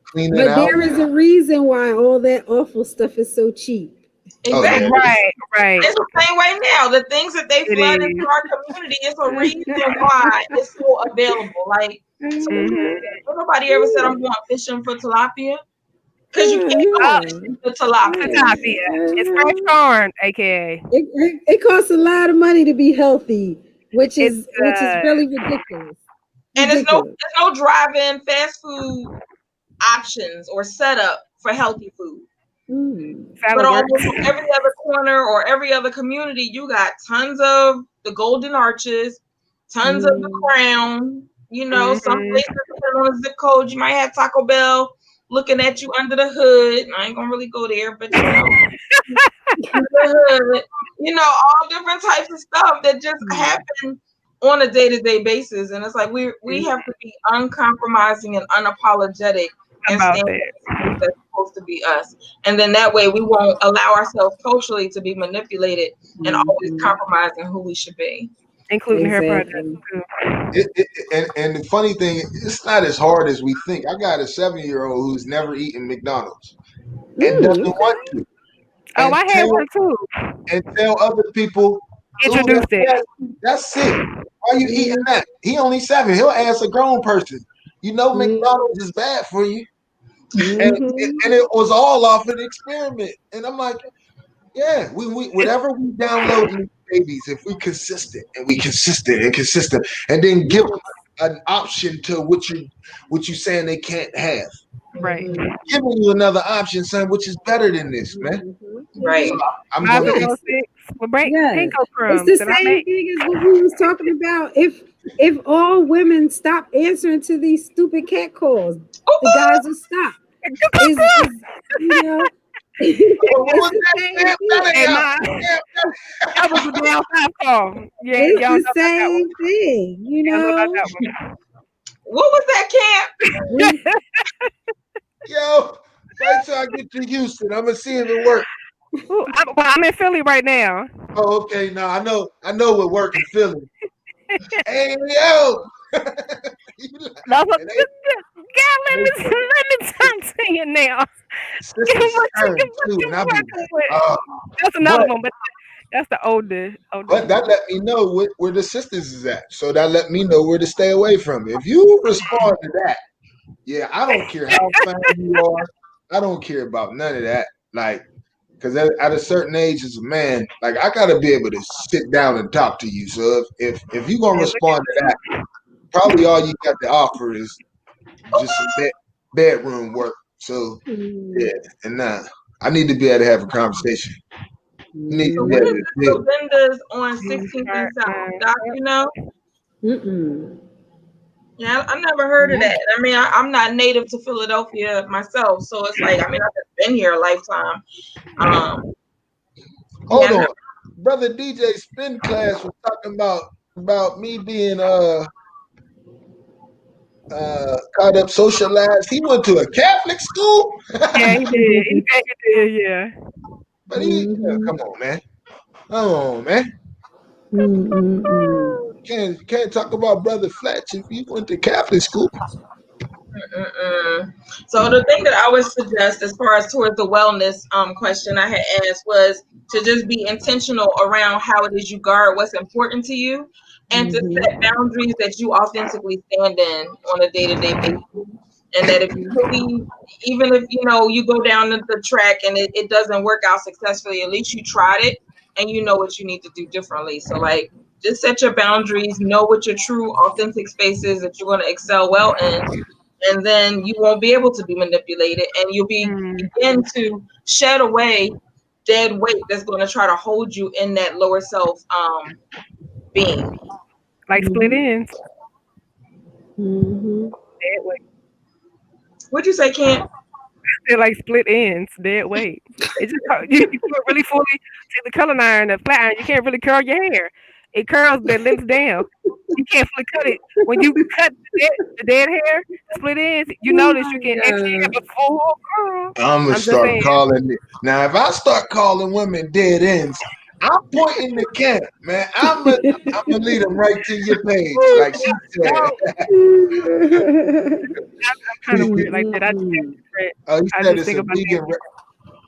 cleaning But out. there is a reason why all that awful stuff is so cheap. Oh yeah, Exactly. Right, right. It's the same way now. The things that they It flood into is. our community is a reason why it's so available. Like, so Hmm. nobody ever said I'm going fishing for tilapia because you can't go Oh, fishing for tilapia. Satopia. It's fresh corn, aka. It costs a lot of money to be healthy, It which is does. really ridiculous. And there's no Ridiculous. there's no drive-in fast food options or setup for healthy food. Mm. But Salad almost works. on every other corner or every other community, you got tons of the Golden Arches, tons of the Mm. Crown. Some Hmm. places, depending on the zip code, you might have Taco Bell looking at you under the hood. I ain't gonna really go there, but under the hood. All different types of stuff that just Mm. happen on a day-to-day basis. And it's like we have to be uncompromising and unapologetic and About stand that. for the things that's supposed to be us. And then that way we won't allow ourselves culturally to be manipulated and always Mhm. compromising who we should be. Including hair products Exactly. too. and the funny thing, it's not as hard as we think. I got a 7-year-old who's never eaten McDonald's and Mm, doesn't want okay. to, Oh, and I had tell one too. other people, "Ooh, Introduced it. that's sick. Why you eating Mhm. that?" He only 7. He'll ask a grown person, Mhm. McDonald's is bad for you, and Mhm. and it was all off an experiment. And I'm like, yeah, we It's whatever we download in these babies, if we consistent and we consistent and consistent, and then give Yes. them an option to what you saying they can't have. right. Mhm. Giving you another option, son, which is better than this, man. Mhm. Right. So Mhm. I'm gonna eat. Yes. 506 with break Yes. panko It's crumbs the that I same make. thing as what we was talking about. If all women stop answering to these stupid cat calls, the guys will stop. Is What it's was the that? same Damn, that thing. Hey, ain't out. my Damn, that was a down south call. Yeah, It's y'all the know about that one. same thing, Y'all know about that one. What was that, Camp? We yo, wait till I get to Houston. I'm gonna see if it works. Ooh, I'm in Philly right now. Oh, okay. Now I know what work in Philly. Hey, yo. No, so, it ain't, God, it ain't let me talk to you now. Give Sister me what Stern what too, you and I'll be working like, with. oh. That's another But one, but That's the older But that people. let me know where the sisters is at. So that let me know where to stay away from. If you respond to that, yeah, I don't care how fine you are. I don't care about none of that. Like, because at a certain age as a man, like I gotta be able to sit down and talk to you. So if you're gonna And look respond to that, probably all you got to offer is just some bedroom work. So Mm, yeah, and I need to be able to have a conversation. You need to So be what able mm, is to this build. Lavenda's on at 16th and South? partner. Doc, you know? mm-mm. Yeah, I never heard of that. I mean, I'm not native to Philadelphia myself, so it's like, I mean, I've just been here a lifetime. Um, yeah, Hold on, brother DJ Spin Class was talking about me being caught up socialized. He went to a Catholic school, Yeah, he did. He said he did. Yeah. but Mhm. come on, man, come on, man. Mm-mm-mm. Can't talk about brother Fletch if he went to Catholic school. mm-mm. So the thing that I would suggest, as far as towards the wellness question I had asked, was to just be intentional around how it is you guard what's important to you, and to Mhm. set boundaries that you authentically stand in on a day to day basis. And that if you really, even if you go down the track and it doesn't work out successfully, at least you tried it and you know what you need to do differently. So like, just set your boundaries, know what your true authentic space is that you're going to excel well in, and then you won't be able to be manipulated, and you'll Mm, begin to shed away dead weight that's going to try to hold you in that lower self being. like split Mhm. ends. Mhm. Dead weight. What'd you say, Kent? They're like split ends. Dead weight. It just you can't really fully take the curling iron, the flat iron. You can't really curl your hair. It curls, then limps down. You can't fully cut it. When you cut the dead hair, the split ends, you Oh notice you my can actually have God. a full curl. I'm gonna I'm just start saying. calling it now. If I start calling women dead ends, I'm pointing the camp, man. I'm gonna lead them right to your page, like she said. Don't. I'm kind of weird like that. I just think Mm-mm. different. Oh, you I said just it's think a about vegan. things.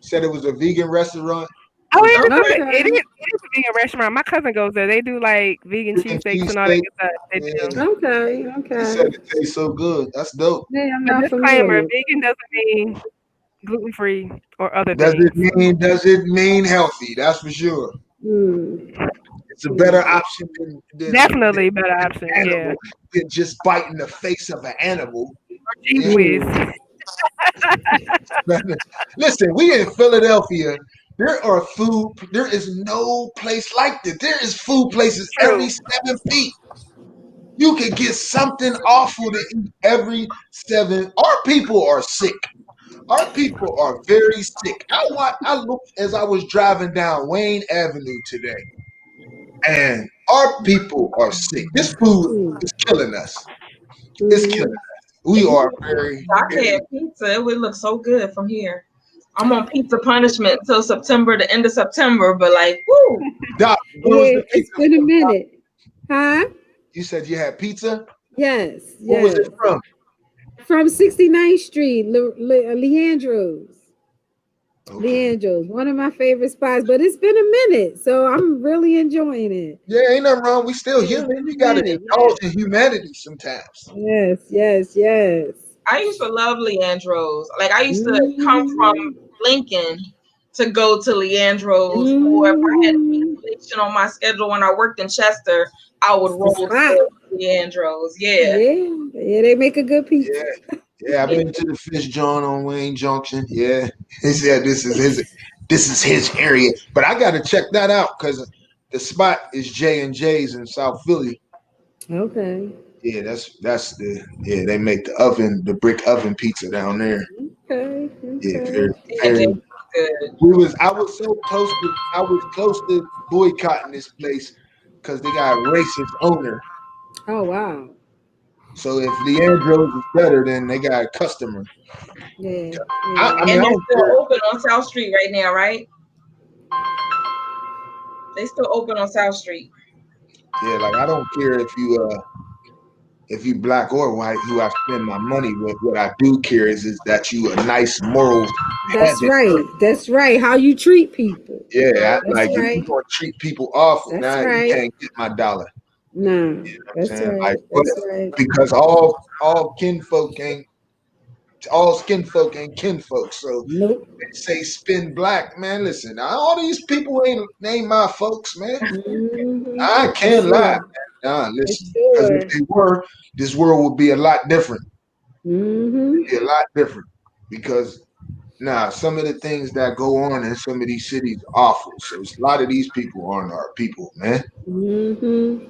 Said it was a vegan restaurant. Oh, It's it is. Okay. It Okay. is. It is a vegan restaurant. My cousin goes there. They do like vegan vegan cheesesteaks and all that cheesesteak. good stuff. They Yeah, do. Okay. she said Okay. it tastes so good. That's dope. Hey, I'm A not disclaimer: familiar. vegan doesn't mean gluten free or other Does it things. mean? Does it mean healthy? That's for sure. Mm. It's a better Mm. option than Definitely better option. Yeah. animal than just biting the face of an animal. Cheese Yeah. whiz. Mm. Listen, we in Philadelphia. There is no place like this. There is food places every True. 7 feet. You could get something awful to eat every seven. Our people are sick. Our people are very sick. I looked as I was driving down Wayne Avenue today, and our people are sick. This food Mm. is killing us. It's killing Mhm. us. We are very, I very. had pizza. It would look so good from here. I'm on pizza punishment until September, the end of September. But like, whoo, Doc, where was Yeah, the it's pizza been a from? Doc? minute. Huh? You said you had pizza. Yes, Where was it yes. from? From 69th Street, Leandro's. Okay. Leandro's, one of my favorite spots, but it's been a minute, so I'm really enjoying it. Yeah, ain't nothing wrong. We still Yeah, it's human. been We a gotta minute. indulge in humanity sometimes. Yes, yes, yes. I used to love Leandro's. Like I used to come from Mm-hmm. Lincoln to go to Leandro's, or if I had a Mm-hmm. cancellation on my schedule when I worked in Chester, I would It's the roll spot. to Leandro's. Yeah. Yeah, yeah, they make a good Yeah, pizza. yeah. I've Yeah. been to the Fish John on Wayne Junction. Yeah, he said this is his area. But I got to check that out because the spot is J&J's in South Philly. Okay, Yeah, that's they make the brick oven pizza down there. okay, Yeah, okay. very And very. good. I was close to boycotting this place because they got a racist owner. Oh wow. So if Leandro's is better, then they got a customer. Yeah, I yeah. mean, And I they're don't still care. open on South Street right now, right? They still open on South Street. Yeah, like I don't care if you black or white, who I spend my money with. What I do care is that you a nice moral That's habit. right. That's right. How you treat people. Yeah, That's like if you right. gonna treat people awful, That's now you right. can't get my dollar. No, You know what I'm that's saying? Like, right. but That's right. because all kinfolk ain't all skin folk ain't kinfolk. So Nope. they say spin black, man. Listen, now, all these people ain't my folks, man. Hmm. I For can't lie. sure. For Listen, because if sure. they were, this world would be a lot different. Hmm. Be a lot different because now some of the things that go on in some of these cities are awful. So a lot of these people aren't our people, man. Hmm. All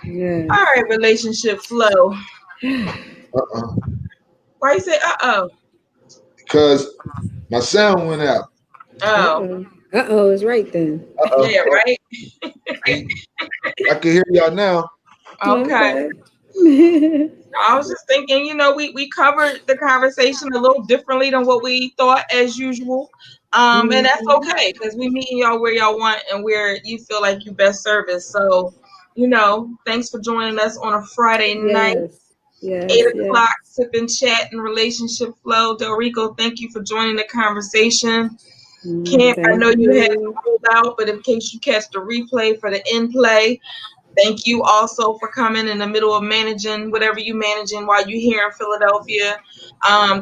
Yes. right, relationship flow. Uh-uh. Why you say uh-oh? Because my sound went out. Oh, Uh-oh. Uh-oh is right then. Uh-oh. yeah, Oh, right. I can hear y'all now. Okay. Okay. I was just thinking, we covered the conversation a little differently than what we thought as usual. And that's Hmm. okay because we meeting y'all where y'all want and where you feel like you best service. So, thanks for joining us on a Friday night, Yes. Yes. 8 o'clock, Yes. sip and chat and relationship flow. Del Rico, thank you for joining the conversation. Camp, I Thank know you had to you. hold out, but in case you catch the replay for the end play, thank you also for coming in the middle of managing whatever you managing while you're here in Philadelphia.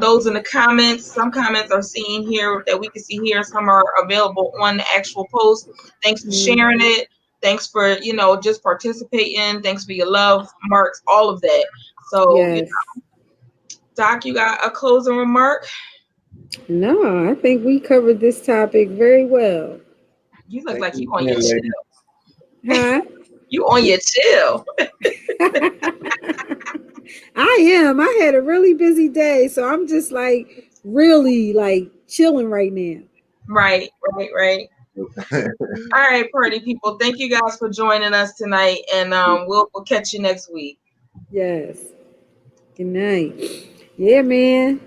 Those in the comments, some comments are seen here that we can see here. Some are available on the actual post. Thanks for sharing Mhm. it. Thanks for, just participating. Thanks for your love, marks, all of that. So, Yes. Doc, you got a closing remark? No, I think we covered this topic very well. You look Thank like you you on your again, lady. chill. Huh? You on your chill. I am. I had a really busy day, so I'm just like really like chilling right now. Right, right, right. All right, party people. Thank you guys for joining us tonight, and we'll catch you next week. Yes. Good night. Yeah, man.